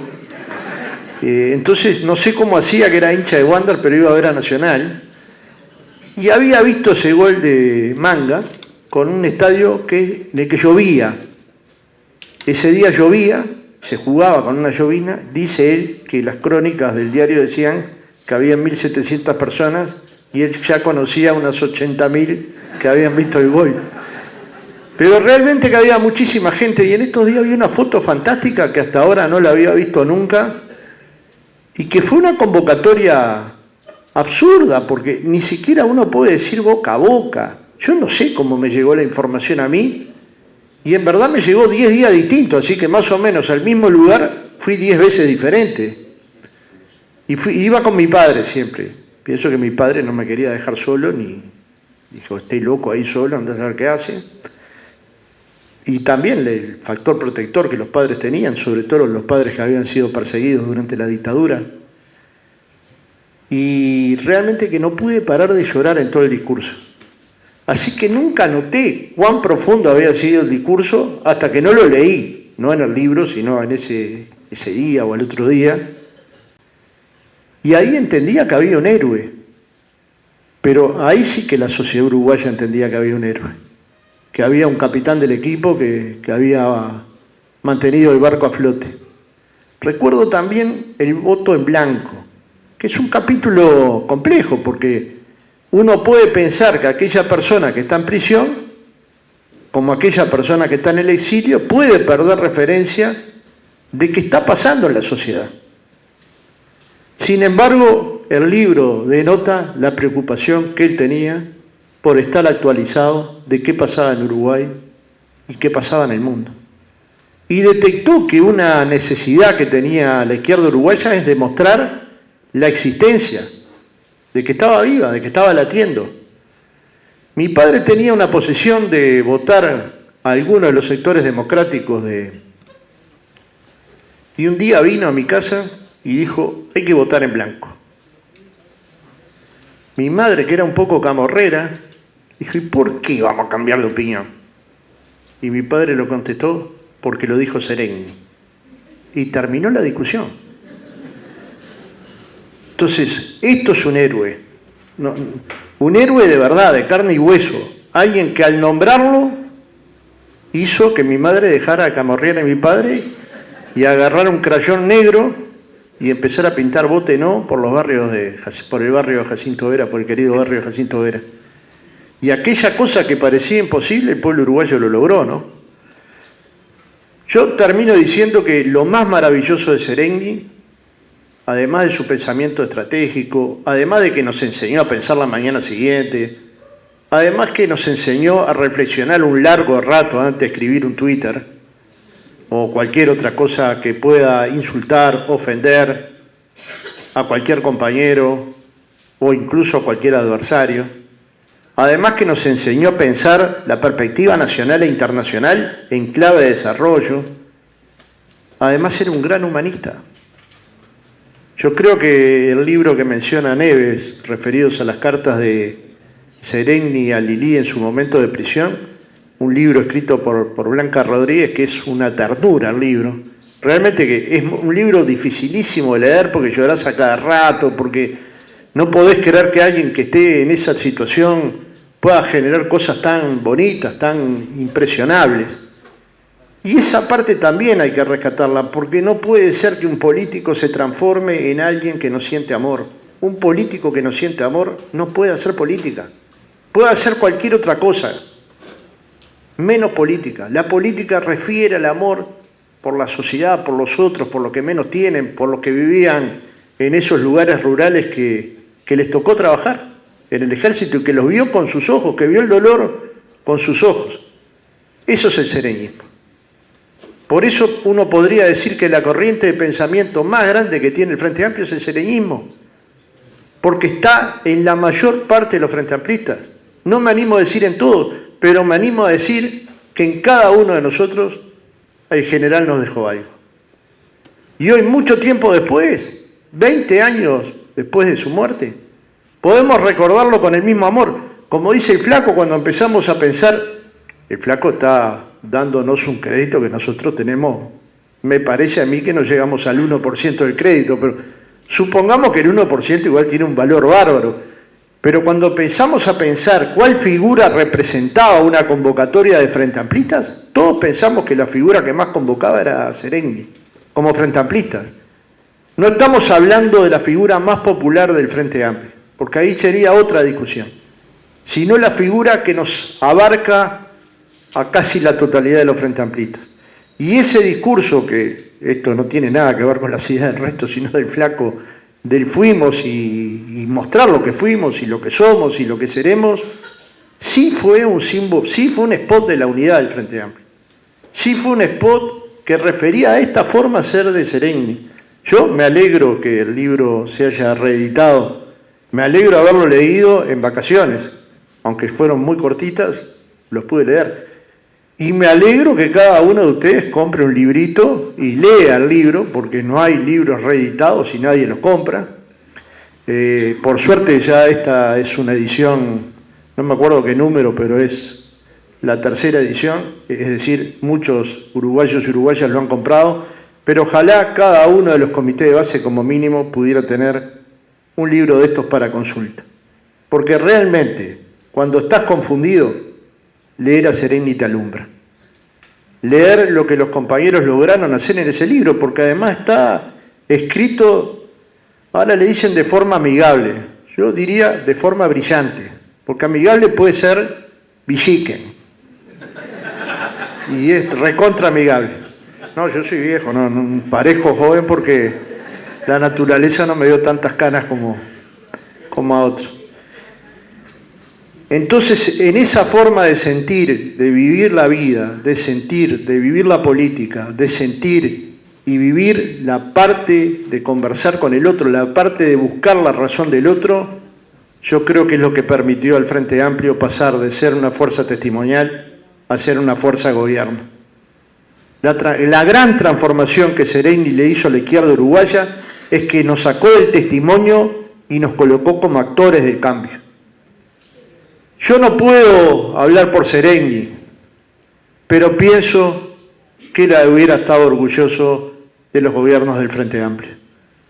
Entonces no sé cómo hacía, que era hincha de Wanderers, pero iba a ver a Nacional. y había visto ese gol de Manga con un estadio en el que llovía. Ese día llovía, se jugaba con una llovina. Dice él que las crónicas del diario decían que había 1.700 personas y él ya conocía unas 80.000 que habían visto el gol. Pero realmente que había muchísima gente, y en estos días vi una foto fantástica que hasta ahora no la había visto nunca, y que fue una convocatoria absurda, porque ni siquiera uno puede decir boca a boca. Yo no sé cómo me llegó la información a mí, y en verdad me llegó 10 días distintos, así que más o menos al mismo lugar fui 10 veces diferente. Y iba con mi padre siempre. Pienso que mi padre no me quería dejar solo, ni dijo, estoy loco ahí solo, andá a saber qué hace. Y también el factor protector que los padres tenían, sobre todo los padres que habían sido perseguidos durante la dictadura. Y realmente que no pude parar de llorar en todo el discurso. Así que nunca noté cuán profundo había sido el discurso hasta que no lo leí, no en el libro, sino en ese día o el otro día. Y ahí entendía que había un héroe. Pero ahí sí que la sociedad uruguaya entendía que había un héroe. Que había un capitán del equipo que había mantenido el barco a flote. Recuerdo también el voto en blanco, que es un capítulo complejo, porque uno puede pensar que aquella persona que está en prisión, como aquella persona que está en el exilio, puede perder referencia de qué está pasando en la sociedad. Sin embargo, el libro denota la preocupación que él tenía por estar actualizado de qué pasaba en Uruguay y qué pasaba en el mundo. Y detectó que una necesidad que tenía la izquierda uruguaya es demostrar la existencia, de que estaba viva, de que estaba latiendo. Mi padre tenía una posición de votar a algunos de los sectores democráticos y un día vino a mi casa y dijo, hay que votar en blanco. Mi madre, que era un poco camorrera, dijo, ¿y por qué vamos a cambiar de opinión? Y mi padre lo contestó, porque lo dijo Seregni. Y terminó la discusión. Entonces, esto es un héroe. No, un héroe de verdad, de carne y hueso. Alguien que al nombrarlo hizo que mi madre dejara de camorrear a mi padre y agarrara un crayón negro y empezar a pintar bote no por el barrio de Jacinto Vera, por el querido barrio de Jacinto Vera. Y aquella cosa que parecía imposible, el pueblo uruguayo lo logró, ¿no? Yo termino diciendo que lo más maravilloso de Seregni, además de su pensamiento estratégico, además de que nos enseñó a pensar la mañana siguiente, además que nos enseñó a reflexionar un largo rato antes de escribir un Twitter, o cualquier otra cosa que pueda insultar, ofender a cualquier compañero o incluso a cualquier adversario. Además que nos enseñó a pensar la perspectiva nacional e internacional en clave de desarrollo. Además era un gran humanista. Yo creo que el libro que menciona Neves, referidos a las cartas de Seregni a Lili en su momento de prisión, un libro escrito por Blanca Rodríguez, que es una ternura el libro. Realmente que es un libro dificilísimo de leer porque llorás a cada rato, porque no podés creer que alguien que esté en esa situación pueda generar cosas tan bonitas, tan impresionables. Y esa parte también hay que rescatarla, porque no puede ser que un político se transforme en alguien que no siente amor. Un político que no siente amor no puede hacer política. Puede hacer cualquier otra cosa, menos política. La política refiere al amor por la sociedad, por los otros, por los que menos tienen, por los que vivían en esos lugares rurales que les tocó trabajar en el ejército, que los vio con sus ojos, que vio el dolor con sus ojos. Eso es el sereñismo. Por eso uno podría decir que la corriente de pensamiento más grande que tiene el Frente Amplio es el sereñismo, porque está en la mayor parte de los frente amplistas. No me animo a decir en todos, pero me animo a decir que en cada uno de nosotros el general nos dejó algo. Y hoy, mucho tiempo después, 20 años después de su muerte, podemos recordarlo con el mismo amor. Como dice el Flaco cuando empezamos a pensar, el Flaco está dándonos un crédito que nosotros tenemos, me parece a mí que no llegamos al 1% del crédito, pero supongamos que el 1% igual tiene un valor bárbaro. Pero cuando empezamos a pensar cuál figura representaba una convocatoria de Frente Amplistas, todos pensamos que la figura que más convocaba era Seregni, como Frente Amplistas. No estamos hablando de la figura más popular del Frente Amplio, porque ahí sería otra discusión, sino la figura que nos abarca a casi la totalidad de los Frente Amplistas. Y ese discurso, que esto no tiene nada que ver con las ideas del resto, sino del flaco del fuimos y mostrar lo que fuimos y lo que somos y lo que seremos, sí fue un símbolo, sí fue un spot de la unidad del Frente Amplio. Sí fue un spot que refería a esta forma de ser de Seregni. Yo me alegro que el libro se haya reeditado, me alegro de haberlo leído en vacaciones, aunque fueron muy cortitas, los pude leer. Y me alegro que cada uno de ustedes compre un librito y lea el libro, porque no hay libros reeditados y nadie los compra. Por suerte ya esta es una edición, no me acuerdo qué número, pero es la tercera edición, es decir, muchos uruguayos y uruguayas lo han comprado, pero ojalá cada uno de los comités de base como mínimo pudiera tener un libro de estos para consulta. Porque realmente, cuando estás confundido, leer a Seregni te alumbra. Leer lo que los compañeros lograron hacer en ese libro, porque además está escrito, ahora le dicen de forma amigable, yo diría de forma brillante, porque amigable puede ser villiquen, y es recontra amigable. No, yo soy viejo, no parezco joven porque la naturaleza no me dio tantas canas como a otros. Entonces, en esa forma de sentir, de vivir la vida, de sentir, de vivir la política, de sentir y vivir la parte de conversar con el otro, la parte de buscar la razón del otro, yo creo que es lo que permitió al Frente Amplio pasar de ser una fuerza testimonial a ser una fuerza de gobierno. La gran transformación que Seregni le hizo a la izquierda uruguaya es que nos sacó del testimonio y nos colocó como actores del cambio. Yo no puedo hablar por Seregni, pero pienso que él hubiera estado orgulloso de los gobiernos del Frente Amplio,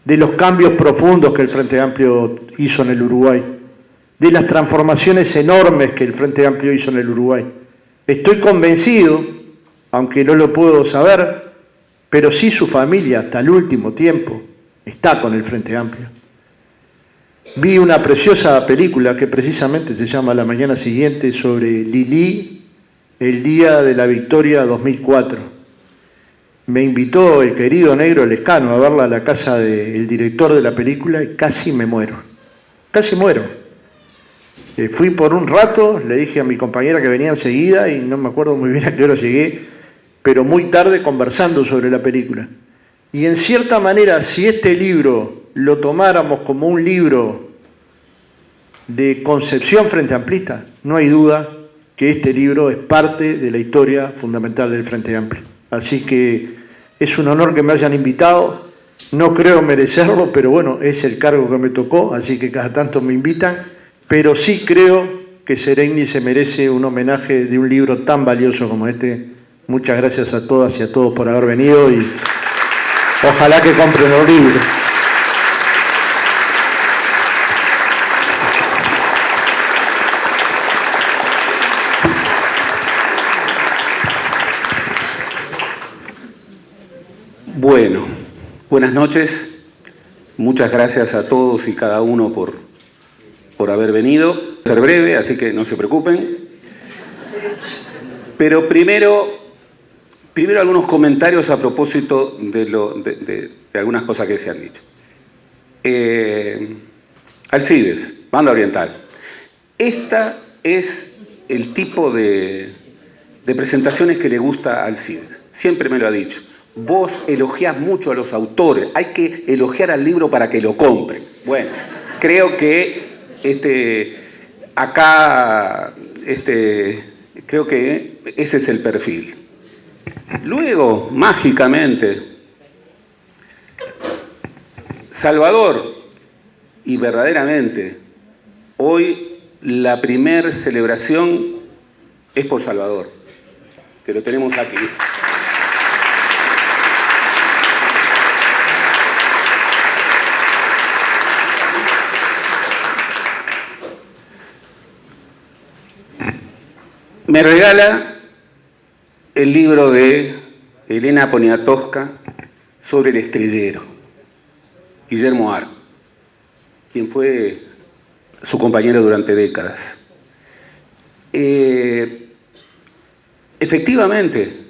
de los cambios profundos que el Frente Amplio hizo en el Uruguay, de las transformaciones enormes que el Frente Amplio hizo en el Uruguay. Estoy convencido, aunque no lo puedo saber, pero sí su familia hasta el último tiempo está con el Frente Amplio. Vi una preciosa película que precisamente se llama La mañana siguiente sobre Lili, el día de la victoria 2004. Me invitó el querido Negro Lescano a verla a la casa del director de la película y casi me muero. Casi muero. Fui por un rato, le dije a mi compañera que venía enseguida y no me acuerdo muy bien a qué hora llegué, pero muy tarde conversando sobre la película. Y en cierta manera, si este libro lo tomáramos como un libro de concepción frente amplista, no hay duda que este libro es parte de la historia fundamental del Frente Amplio. Así que es un honor que me hayan invitado, no creo merecerlo, pero bueno, es el cargo que me tocó, así que cada tanto me invitan, pero sí creo que Seregni se merece un homenaje de un libro tan valioso como este. Muchas gracias a todas y a todos por haber venido y ojalá que compren los libros. Bueno, buenas noches. Muchas gracias a todos y cada uno por haber venido. Ser breve, así que no se preocupen. Pero primero algunos comentarios a propósito de algunas cosas que se han dicho. Alcides, Banda Oriental. Esta es el tipo de presentaciones que le gusta a Alcides. Siempre me lo ha dicho. Vos elogiás mucho a los autores, hay que elogiar al libro para que lo compren. Bueno, creo que creo que ese es el perfil. Luego, mágicamente, Salvador, y verdaderamente, hoy la primer celebración es por Salvador, que lo tenemos aquí. me regala el libro de Elena Poniatowska sobre el estrellero, Guillermo Ar, quien fue su compañero durante décadas. Efectivamente,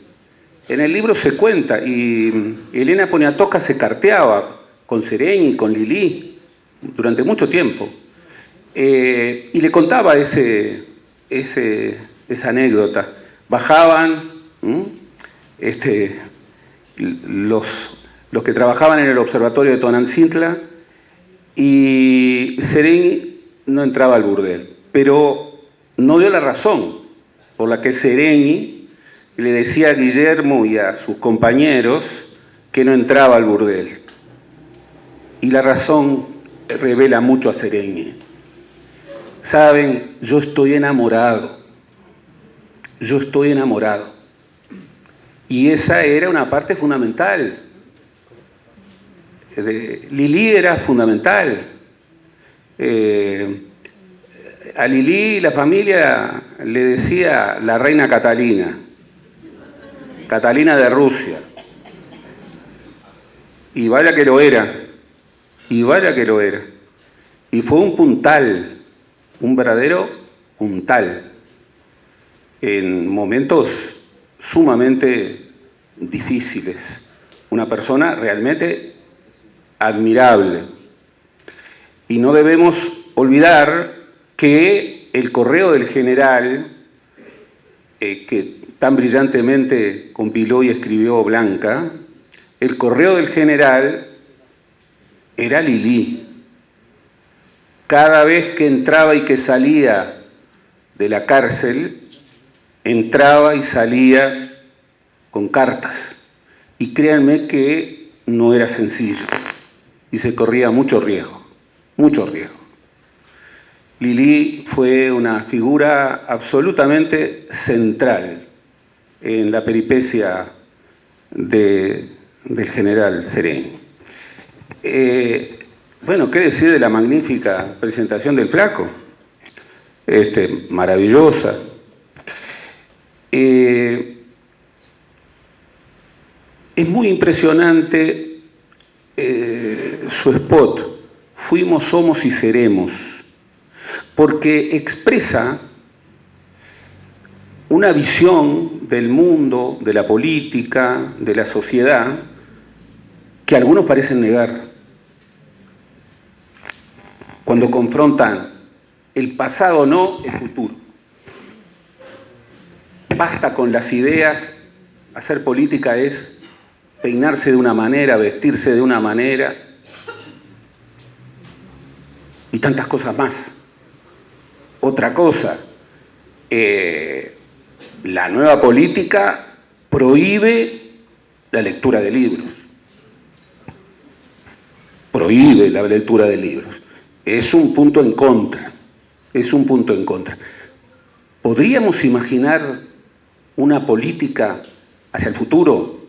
en el libro se cuenta, y Elena Poniatowska se carteaba con Seregni, con Lili, durante mucho tiempo, y le contaba esa anécdota. Bajaban los que trabajaban en el observatorio de Tonantzintla, y Seregni no entraba al burdel, pero no dio la razón por la que Seregni le decía a Guillermo y a sus compañeros que no entraba al burdel. Y la razón revela mucho a Seregni. Saben, yo estoy enamorado. Yo estoy enamorado. Y esa era una parte fundamental. Lili era fundamental. A Lili la familia le decía la reina Catalina, Catalina de Rusia. Y vaya que lo era. Y vaya que lo era. Y fue un puntal, un verdadero puntal, en momentos sumamente difíciles. Una persona realmente admirable. Y no debemos olvidar que el correo del general, que tan brillantemente compiló y escribió Blanca, el correo del general era Lili. Cada vez que entraba y que salía de la cárcel, entraba y salía con cartas. Y créanme que no era sencillo. Y se corría mucho riesgo, mucho riesgo. Lili fue una figura absolutamente central en la peripecia del general Seregni. Bueno, ¿qué decir de la magnífica presentación del Flaco? Maravillosa. Es muy impresionante su spot, Fuimos, somos y seremos, porque expresa una visión del mundo, de la política, de la sociedad, que algunos parecen negar. Cuando confrontan el pasado no, el futuro. Basta con las ideas, hacer política es peinarse de una manera, vestirse de una manera y tantas cosas más. Otra cosa, la nueva política prohíbe la lectura de libros. Prohíbe la lectura de libros. Es un punto en contra. Es un punto en contra. ¿Podríamos imaginar una política hacia el futuro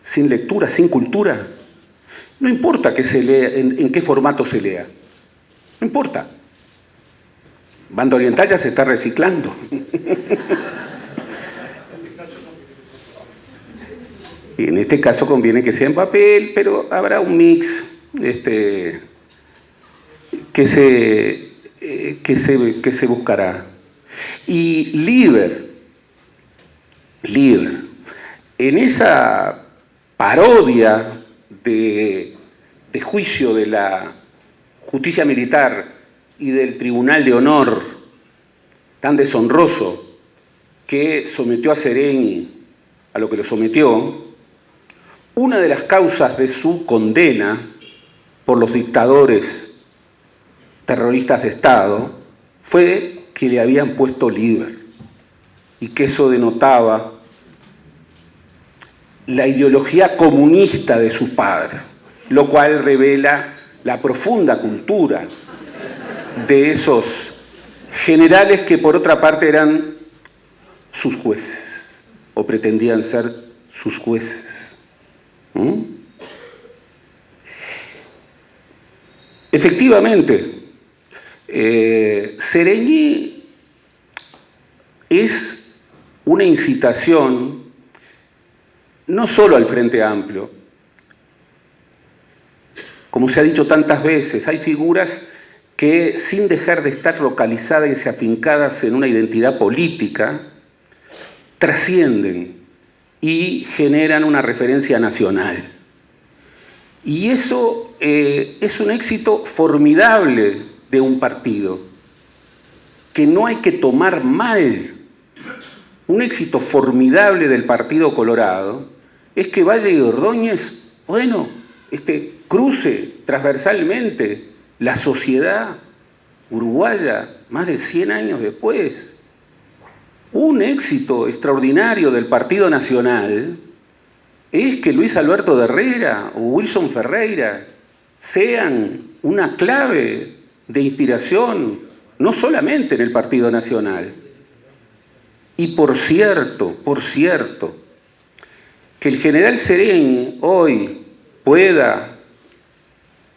sin lectura, sin cultura? No importa que se lea, en qué formato se lea. No importa. Banda Oriental ya se está reciclando. Y en este caso conviene que sea en papel, pero habrá un mix que se buscará. Y Liber, en esa parodia de juicio de la justicia militar y del Tribunal de Honor tan deshonroso que sometió a Seregni a lo que lo sometió, una de las causas de su condena por los dictadores terroristas de Estado fue que le habían puesto Liber y que eso denotaba la ideología comunista de su padre, lo cual revela la profunda cultura de esos generales que por otra parte eran sus jueces o pretendían ser sus jueces. Efectivamente, Seregni es una incitación no solo al Frente Amplio. Como se ha dicho tantas veces, hay figuras que, sin dejar de estar localizadas y afincadas en una identidad política, trascienden y generan una referencia nacional. Y eso es un éxito formidable de un partido, que no hay que tomar mal. Un éxito formidable del Partido Colorado es que Valle y Ordóñez, bueno, cruce transversalmente la sociedad uruguaya más de 100 años después. Un éxito extraordinario del Partido Nacional es que Luis Alberto de Herrera o Wilson Ferreira sean una clave de inspiración, no solamente en el Partido Nacional. Y por cierto, que el general Serén hoy pueda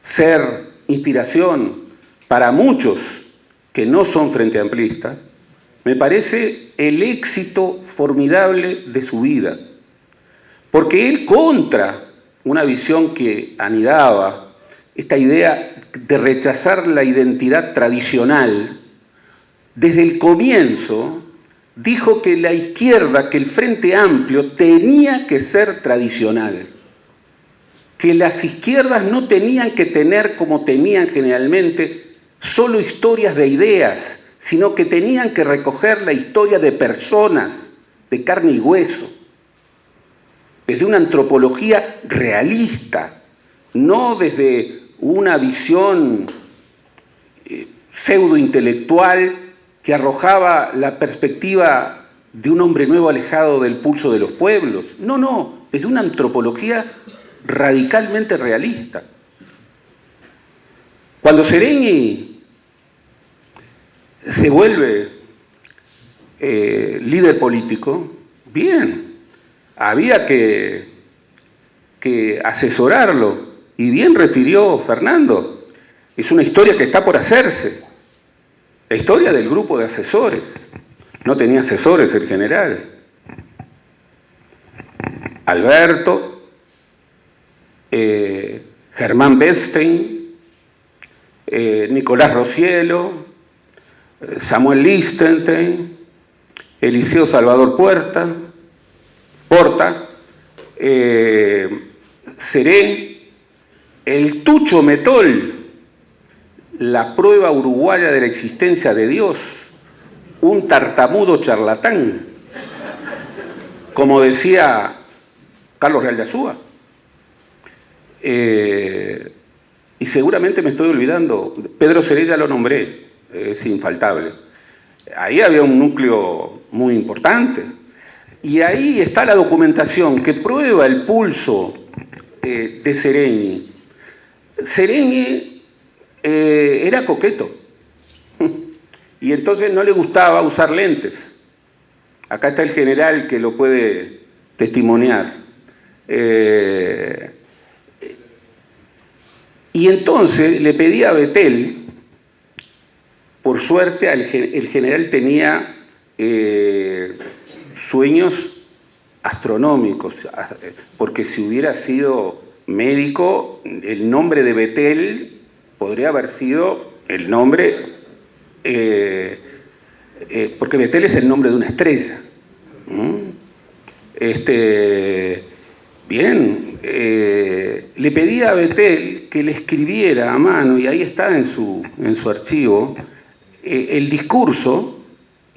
ser inspiración para muchos que no son frente amplistas, me parece el éxito formidable de su vida. Porque él, contra una visión que anidaba, esta idea de rechazar la identidad tradicional, desde el comienzo dijo que la izquierda, que el Frente Amplio tenía que ser tradicional, que las izquierdas no tenían que tener, como tenían generalmente, solo historias de ideas, sino que tenían que recoger la historia de personas, de carne y hueso, desde una antropología realista, no desde una visión pseudo-intelectual que arrojaba la perspectiva de un hombre nuevo alejado del pulso de los pueblos. No, desde una antropología radicalmente realista. Cuando Sereni se vuelve líder político, bien, había que asesorarlo, y bien refirió Fernando, es una historia que está por hacerse, la historia del grupo de asesores. No tenía asesores el general. Alberto, Germán Bernstein, Nicolás Rocielo, Samuel Lichtenstein, Eliseo Salvador Porta, Serén, el Tucho Metol, la prueba uruguaya de la existencia de Dios, un tartamudo charlatán, como decía Carlos Real de Azúa. Y seguramente me estoy olvidando, Pedro Seré ya lo nombré, es infaltable. Ahí había un núcleo muy importante. Y ahí está la documentación que prueba el pulso de Sereni. Sereni era coqueto y entonces no le gustaba usar lentes. Acá está el general que lo puede testimoniar. Y entonces le pedía a Bettel, por suerte el general tenía sueños astronómicos, porque si hubiera sido médico, el nombre de Bettel podría haber sido el nombre, porque Bettel es el nombre de una estrella. Le pedía a Bettel que le escribiera a mano, y ahí está en su archivo, el discurso,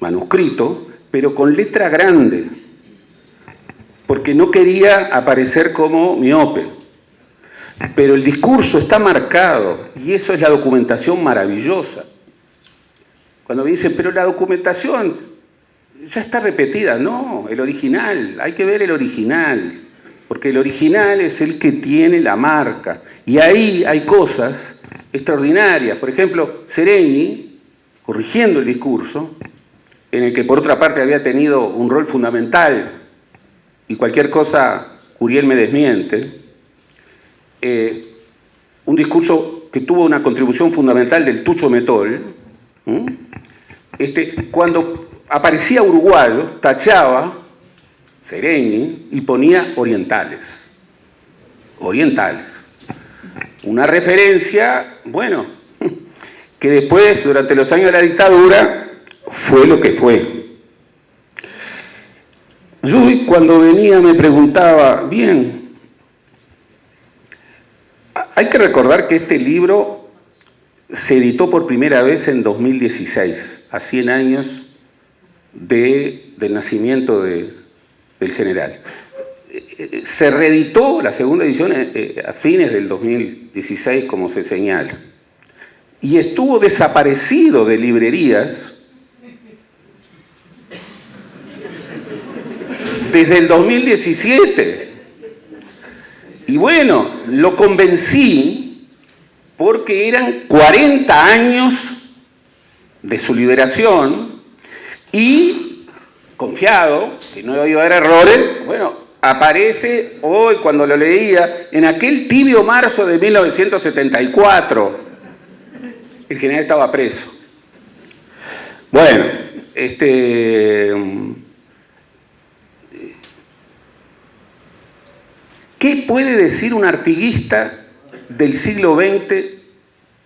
manuscrito, pero con letra grande, porque no quería aparecer como miope. Pero el discurso está marcado, y eso es la documentación maravillosa. Cuando me dicen, pero la documentación ya está repetida. No, el original, hay que ver el original, porque el original es el que tiene la marca. Y ahí hay cosas extraordinarias. Por ejemplo, Sereni, corrigiendo el discurso, en el que por otra parte había tenido un rol fundamental, y cualquier cosa Curiel me desmiente, un discurso que tuvo una contribución fundamental del Tucho Metol, cuando aparecía uruguayo, tachaba Seregni y ponía orientales. Orientales. Una referencia, bueno, que después, durante los años de la dictadura, fue lo que fue. Yo cuando venía me preguntaba, bien, hay que recordar que este libro se editó por primera vez en 2016, a 100 años del nacimiento del general. Se reeditó la segunda edición a fines del 2016, como se señala, y estuvo desaparecido de librerías desde el 2017. Y bueno, lo convencí porque eran 40 años de su liberación y, confiado que no iba a haber errores, bueno, aparece hoy, cuando lo leía, en aquel tibio marzo de 1974. El general estaba preso. Bueno, ¿qué puede decir un artiguista del siglo XX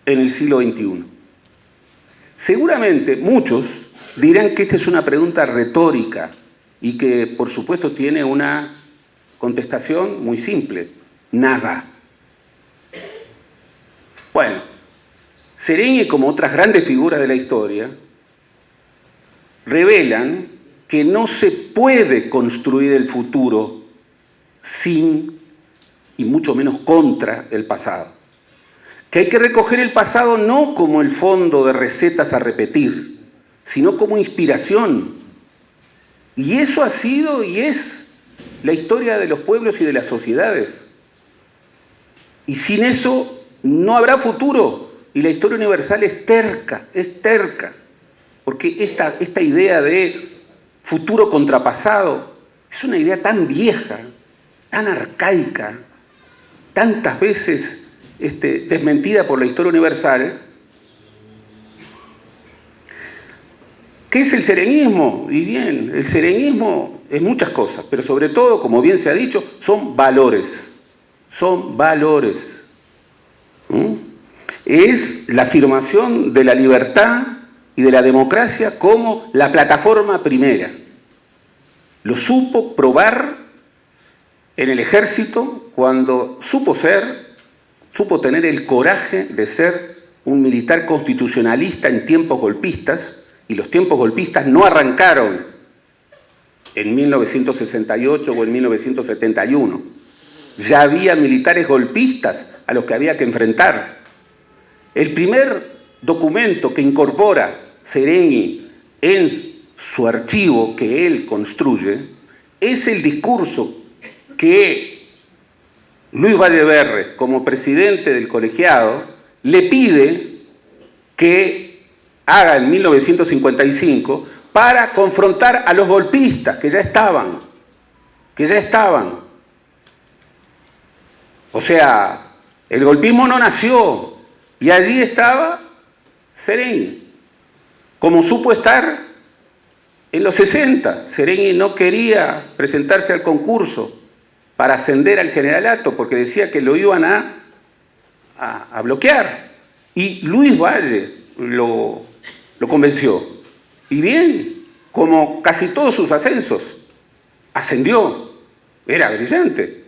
en el siglo XXI? Seguramente muchos dirán que esta es una pregunta retórica y que, por supuesto, tiene una contestación muy simple: nada. Bueno, Seregni, como otras grandes figuras de la historia, revelan que no se puede construir el futuro sin, y mucho menos contra, el pasado. Que hay que recoger el pasado no como el fondo de recetas a repetir, sino como inspiración. Y eso ha sido y es la historia de los pueblos y de las sociedades. Y sin eso no habrá futuro. Y la historia universal es terca, porque esta idea de futuro contra pasado es una idea tan vieja, tan arcaica, tantas veces desmentida por la historia universal. ¿Qué es el serenismo? Y bien, el serenismo es muchas cosas, pero sobre todo, como bien se ha dicho, son valores. Son valores. Es la afirmación de la libertad y de la democracia como la plataforma primera. Lo supo probar en el ejército cuando supo tener el coraje de ser un militar constitucionalista en tiempos golpistas, y los tiempos golpistas no arrancaron en 1968 o en 1971. Ya había militares golpistas a los que había que enfrentar. El primer documento que incorpora Seregni en su archivo que él construye es el discurso que Luis Valdeberres, como presidente del colegiado, le pide que haga en 1955 para confrontar a los golpistas que ya estaban. O sea, el golpismo no nació, y allí estaba Seregni, como supo estar en los 60. Seregni no quería presentarse al concurso para ascender al generalato porque decía que lo iban a bloquear. Y Luis Valle lo convenció. Y bien, como casi todos sus ascensos, ascendió. Era brillante.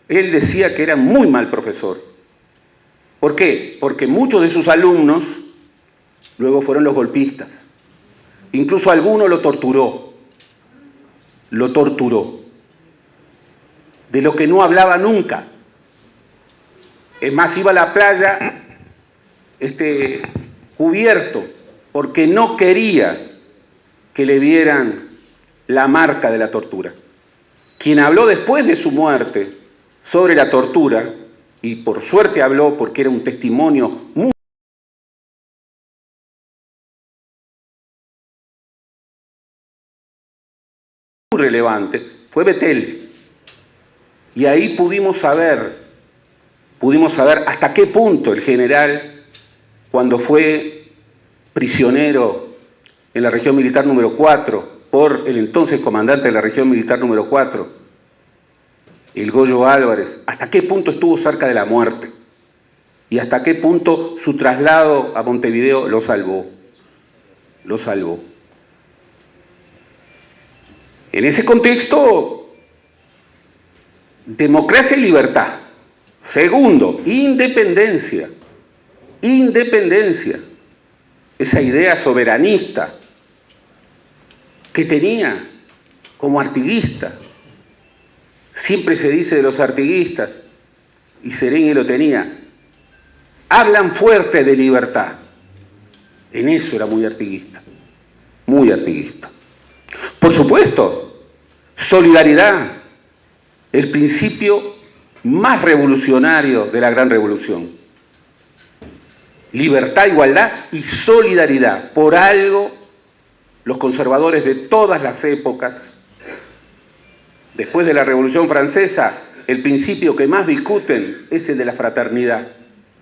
Él decía que era muy mal profesor. ¿Por qué? Porque muchos de sus alumnos luego fueron los golpistas. Incluso alguno lo torturó. De lo que no hablaba nunca. Es más, iba a la playa cubierto, porque no quería que le vieran la marca de la tortura. Quien habló después de su muerte sobre la tortura, y por suerte habló porque era un testimonio muy relevante, fue Bettel. Y ahí pudimos saber hasta qué punto el general, cuando fue prisionero en la región militar número 4 por el entonces comandante de la región militar número 4, el Goyo Álvarez, hasta qué punto estuvo cerca de la muerte y hasta qué punto su traslado a Montevideo lo salvó. Lo salvó. En ese contexto, democracia y libertad. Segundo, independencia. Independencia. Esa idea soberanista que tenía como artiguista. Siempre se dice de los artiguistas, y Seregni lo tenía, hablan fuerte de libertad. En eso era muy artiguista. Muy artiguista. Por supuesto, solidaridad, el principio más revolucionario de la Gran Revolución. Libertad, igualdad y solidaridad. Por algo, los conservadores de todas las épocas, después de la Revolución Francesa, el principio que más discuten es el de la fraternidad,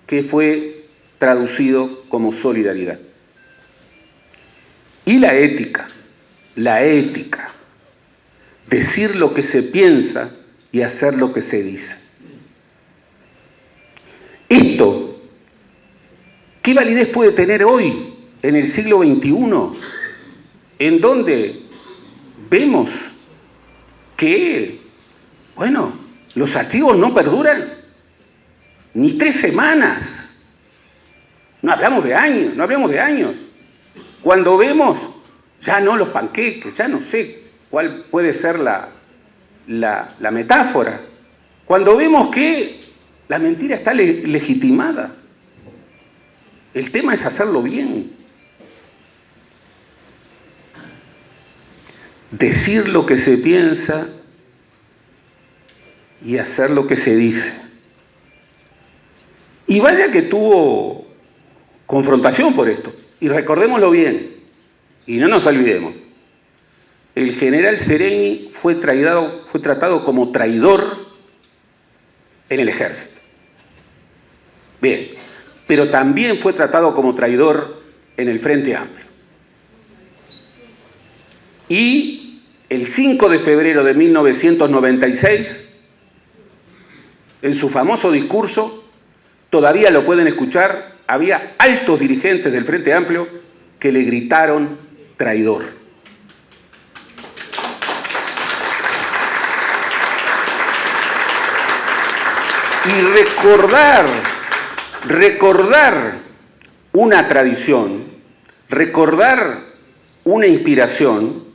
que fue traducido como solidaridad. Y la ética, decir lo que se piensa y hacer lo que se dice. Esto, ¿qué validez puede tener hoy, en el siglo XXI, en donde vemos que, bueno, los archivos no perduran ni 3 semanas? No hablamos de años, Cuando vemos, ya no los panqueques, ya no sé cuál puede ser la metáfora. Cuando vemos que la mentira está legitimada. El tema es hacerlo bien. Decir lo que se piensa y hacer lo que se dice. Y vaya que tuvo confrontación por esto. Y recordémoslo bien, y no nos olvidemos. El general Seregni fue tratado como traidor en el ejército. Bien, pero también fue tratado como traidor en el Frente Amplio. Y el 5 de febrero de 1996, en su famoso discurso, todavía lo pueden escuchar, había altos dirigentes del Frente Amplio que le gritaron traidor. Y recordar una tradición, recordar una inspiración,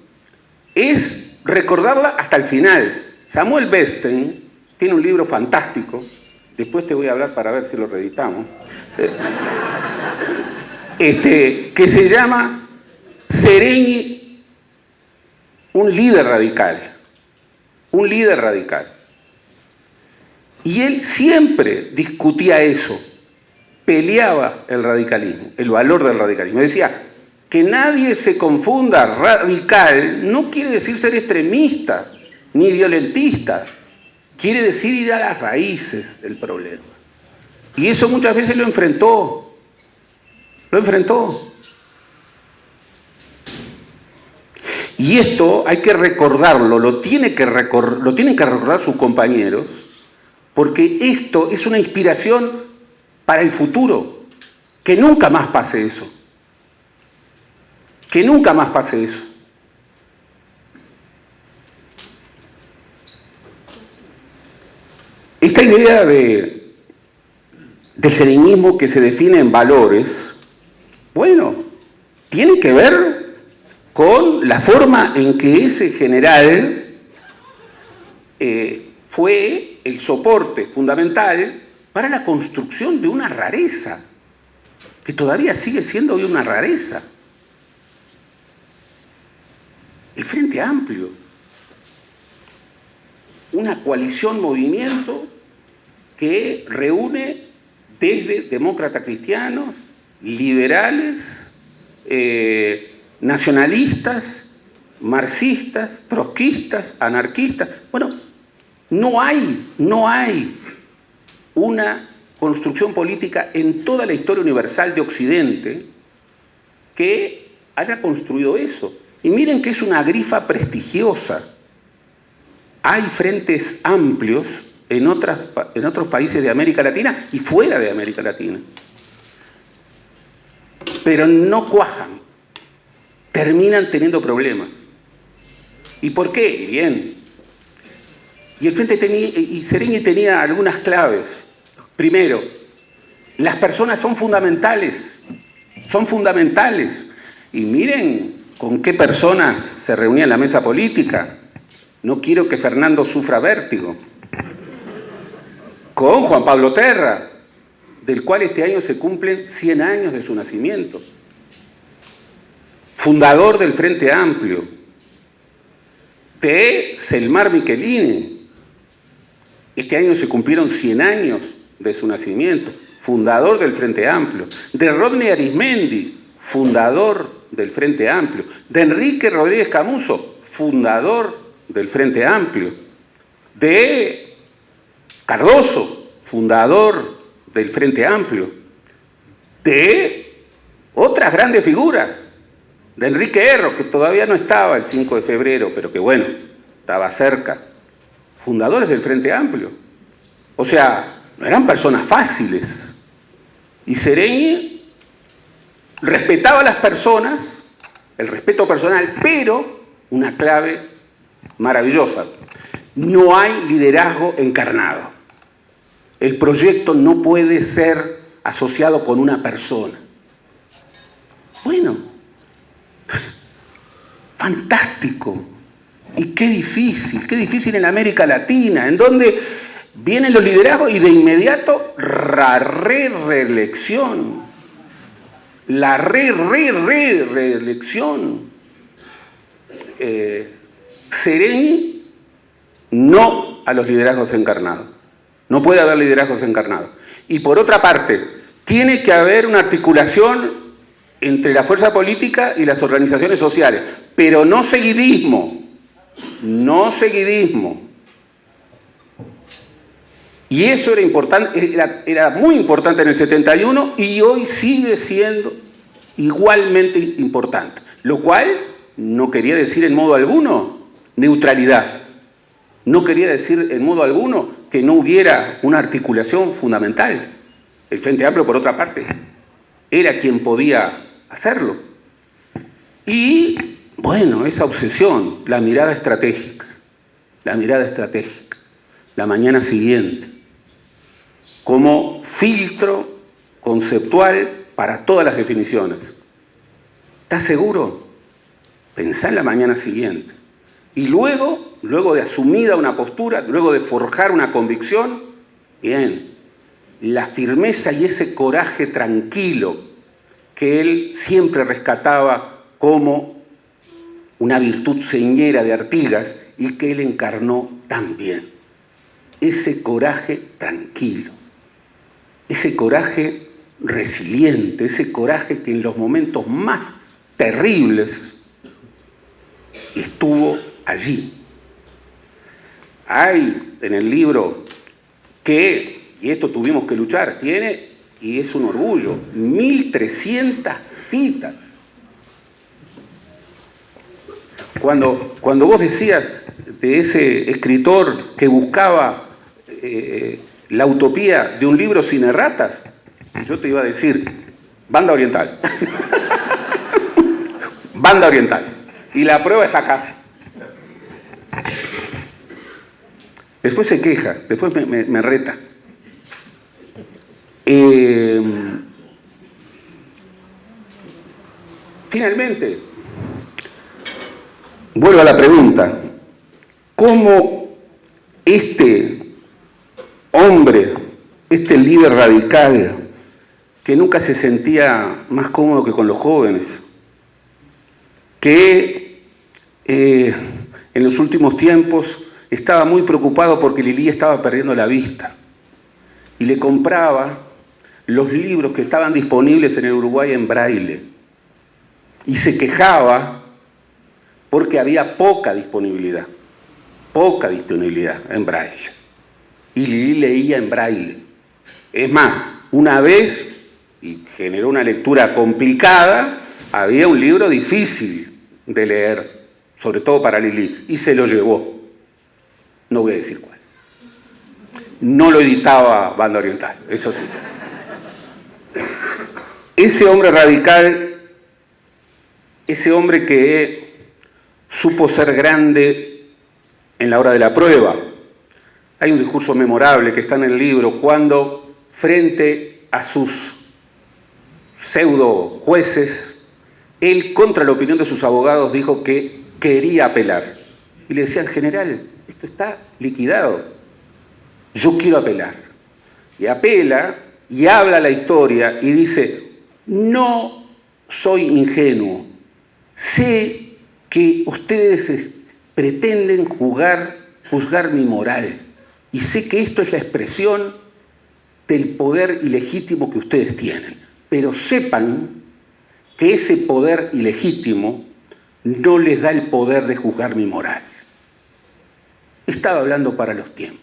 es recordarla hasta el final. Samuel Bernstein tiene un libro fantástico, después te voy a hablar para ver si lo reeditamos, que se llama Seregni, un líder radical. Un líder radical. Y él siempre discutía eso, peleaba el radicalismo, el valor del radicalismo. Decía, que nadie se confunda, radical no quiere decir ser extremista, ni violentista, quiere decir ir a las raíces del problema. Y eso muchas veces lo enfrentó. Y esto hay que recordarlo, lo tienen que recordar sus compañeros, porque esto es una inspiración para el futuro. Que nunca más pase eso. Que nunca más pase eso. Esta idea del sereñismo que se define en valores, bueno, tiene que ver con la forma en que ese general fue el soporte fundamental para la construcción de una rareza, que todavía sigue siendo hoy una rareza. El Frente Amplio, una coalición movimiento que reúne desde demócratas cristianos, liberales, nacionalistas, marxistas, trotskistas, anarquistas. Bueno, no hay una construcción política en toda la historia universal de Occidente que haya construido eso. Y miren que es una grifa prestigiosa. Hay frentes amplios en otros países de América Latina y fuera de América Latina. Pero no cuajan. Terminan teniendo problemas. ¿Y por qué? Bien. Y el Frente Seregni tenía algunas claves. Primero, las personas son fundamentales. Son fundamentales. Y miren con qué personas se reunía en la mesa política. No quiero que Fernando sufra vértigo. Con Juan Pablo Terra, del cual este año se cumplen 100 años de su nacimiento. Fundador del Frente Amplio. De Selmar Michelini. Este año se cumplieron 100 años de su nacimiento. Fundador del Frente Amplio. De Rodney Arismendi, fundador del Frente Amplio. De Enrique Rodríguez Camuso, fundador del Frente Amplio. De Cardoso, fundador del Frente Amplio. De otras grandes figuras. De Enrique Erro, que todavía no estaba el 5 de febrero, pero que bueno, estaba cerca. Fundadores del Frente Amplio. O sea, no eran personas fáciles. Y Seregni respetaba a las personas, el respeto personal, pero una clave maravillosa. No hay liderazgo encarnado. El proyecto no puede ser asociado con una persona. Bueno, fantástico. Y qué difícil en América Latina, en donde vienen los liderazgos y de inmediato la reelección. La reelección. Seregni no a los liderazgos encarnados. No puede haber liderazgos encarnados. Y por otra parte, tiene que haber una articulación entre la fuerza política y las organizaciones sociales, pero no seguidismo. No seguidismo. Y eso era importante, era muy importante en el 71 y hoy sigue siendo igualmente importante. Lo cual no quería decir en modo alguno neutralidad. No quería decir en modo alguno que no hubiera una articulación fundamental. El Frente Amplio, por otra parte, era quien podía hacerlo. Y, bueno, esa obsesión, la mirada estratégica, la mañana siguiente, como filtro conceptual para todas las definiciones. ¿Estás seguro? Pensá en la mañana siguiente. Y luego de asumida una postura, luego de forjar una convicción, bien, la firmeza y ese coraje tranquilo que él siempre rescataba como una virtud señera de Artigas y que él encarnó tan bien. Ese coraje tranquilo, ese coraje resiliente, ese coraje que en los momentos más terribles estuvo allí. Hay en el libro que, y esto tuvimos que luchar, tiene, y es un orgullo, 1300 citas. Cuando vos decías de ese escritor que buscaba la utopía de un libro sin erratas, yo te iba a decir, Banda Oriental. Banda Oriental. Y la prueba está acá. Después se queja, después me reta. Finalmente, vuelvo a la pregunta. ¿Cómo este hombre, este líder radical, que nunca se sentía más cómodo que con los jóvenes, que en los últimos tiempos estaba muy preocupado porque Lili estaba perdiendo la vista y le compraba los libros que estaban disponibles en el Uruguay en braille y se quejaba porque había poca disponibilidad en braille y Lili leía en braille. Es más, una vez, y generó una lectura complicada, había un libro difícil de leer, sobre todo para Lilith, y se lo llevó. No voy a decir cuál. No lo editaba Banda Oriental, eso sí. Ese hombre radical, ese hombre que supo ser grande en la hora de la prueba. Hay un discurso memorable que está en el libro cuando, frente a sus pseudo jueces, él, contra la opinión de sus abogados, dijo que quería apelar. Y le decían, general, esto está liquidado, yo quiero apelar. Y apela y habla la historia y dice, no soy ingenuo, sé que ustedes pretenden juzgar mi moral y sé que esto es la expresión del poder ilegítimo que ustedes tienen, pero sepan que ese poder ilegítimo no les da el poder de juzgar mi moral. Estaba hablando para los tiempos,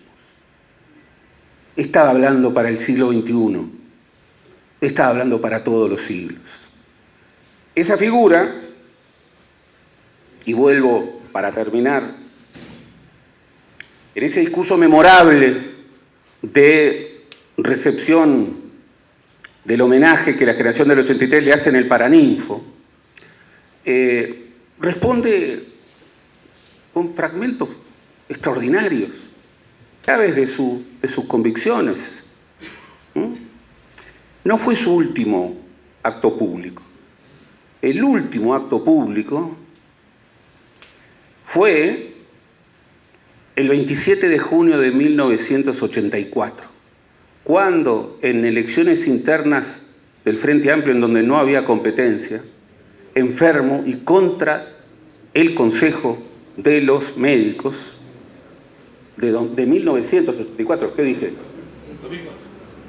estaba hablando para el siglo XXI, estaba hablando para todos los siglos. Esa figura, y vuelvo para terminar, en ese discurso memorable de recepción del homenaje que la generación del 83 le hace en el Paraninfo, responde con fragmentos extraordinarios, claves de sus convicciones. No fue su último acto público. El último acto público fue el 27 de junio de 1984, cuando en elecciones internas del Frente Amplio, en donde no había competencia, enfermo y contra el Consejo de los Médicos de 1984, ¿qué dije?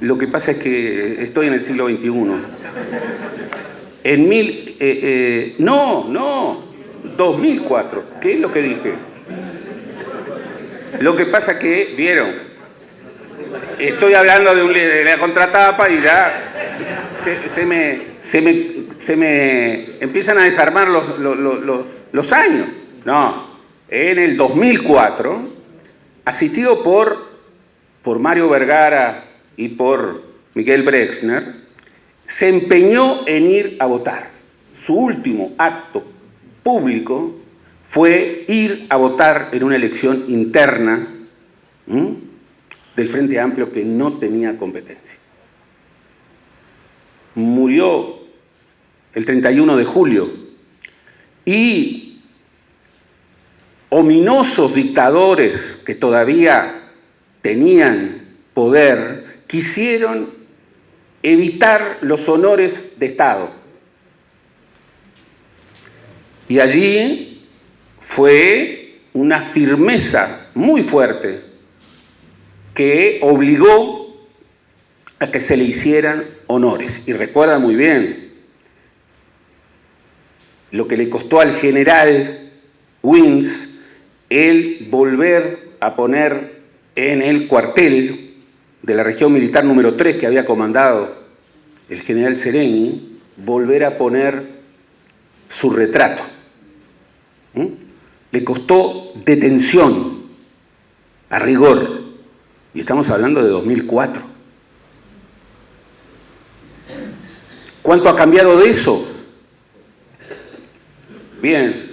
Lo que pasa es que estoy en el siglo XXI. En 2004, ¿qué es lo que dije? Lo que pasa que, vieron, estoy hablando de la contratapa y ya se me empiezan a desarmar los años. No, en el 2004, asistido por Mario Vergara y por Miguel Brexner, se empeñó en ir a votar. Su último acto público fue ir a votar en una elección interna del Frente Amplio que no tenía competencia. Murió el 31 de julio y ominosos dictadores que todavía tenían poder quisieron evitar los honores de Estado. Y allí fue una firmeza muy fuerte que obligó a que se le hicieran honores. Y recuerda muy bien lo que le costó al general Wins el volver a poner en el cuartel de la región militar número 3 que había comandado el general Sereni, volver a poner su retrato. Le costó detención, a rigor, y estamos hablando de 2004. ¿Cuánto ha cambiado de eso? Bien,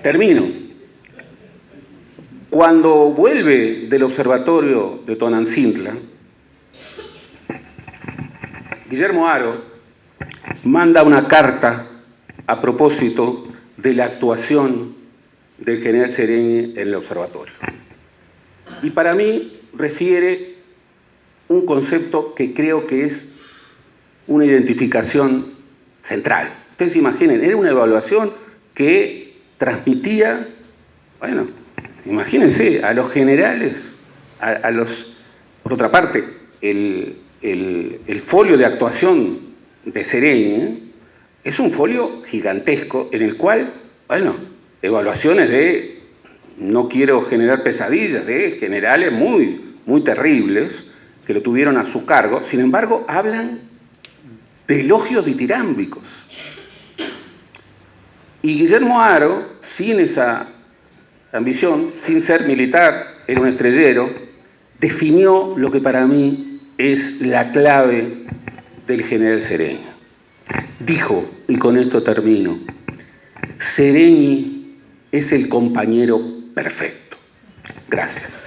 termino. Cuando vuelve del observatorio de Tonantzintla, Guillermo Haro manda una carta a propósito de la actuación del general Sereni en el observatorio. Y para mí refiere un concepto que creo que es una identificación central. Ustedes imaginen, era una evaluación que transmitía, bueno, imagínense, a los generales, por otra parte, el folio de actuación de Sereni es un folio gigantesco en el cual, bueno, evaluaciones de, no quiero generar pesadillas, de generales muy, muy terribles que lo tuvieron a su cargo, sin embargo, hablan de elogios ditirámbicos. Y Guillermo Haro, sin esa ambición, sin ser militar, era un estrellero, definió lo que para mí es la clave del general Sereñi. Dijo, y con esto termino, Sereñi es el compañero perfecto. Gracias.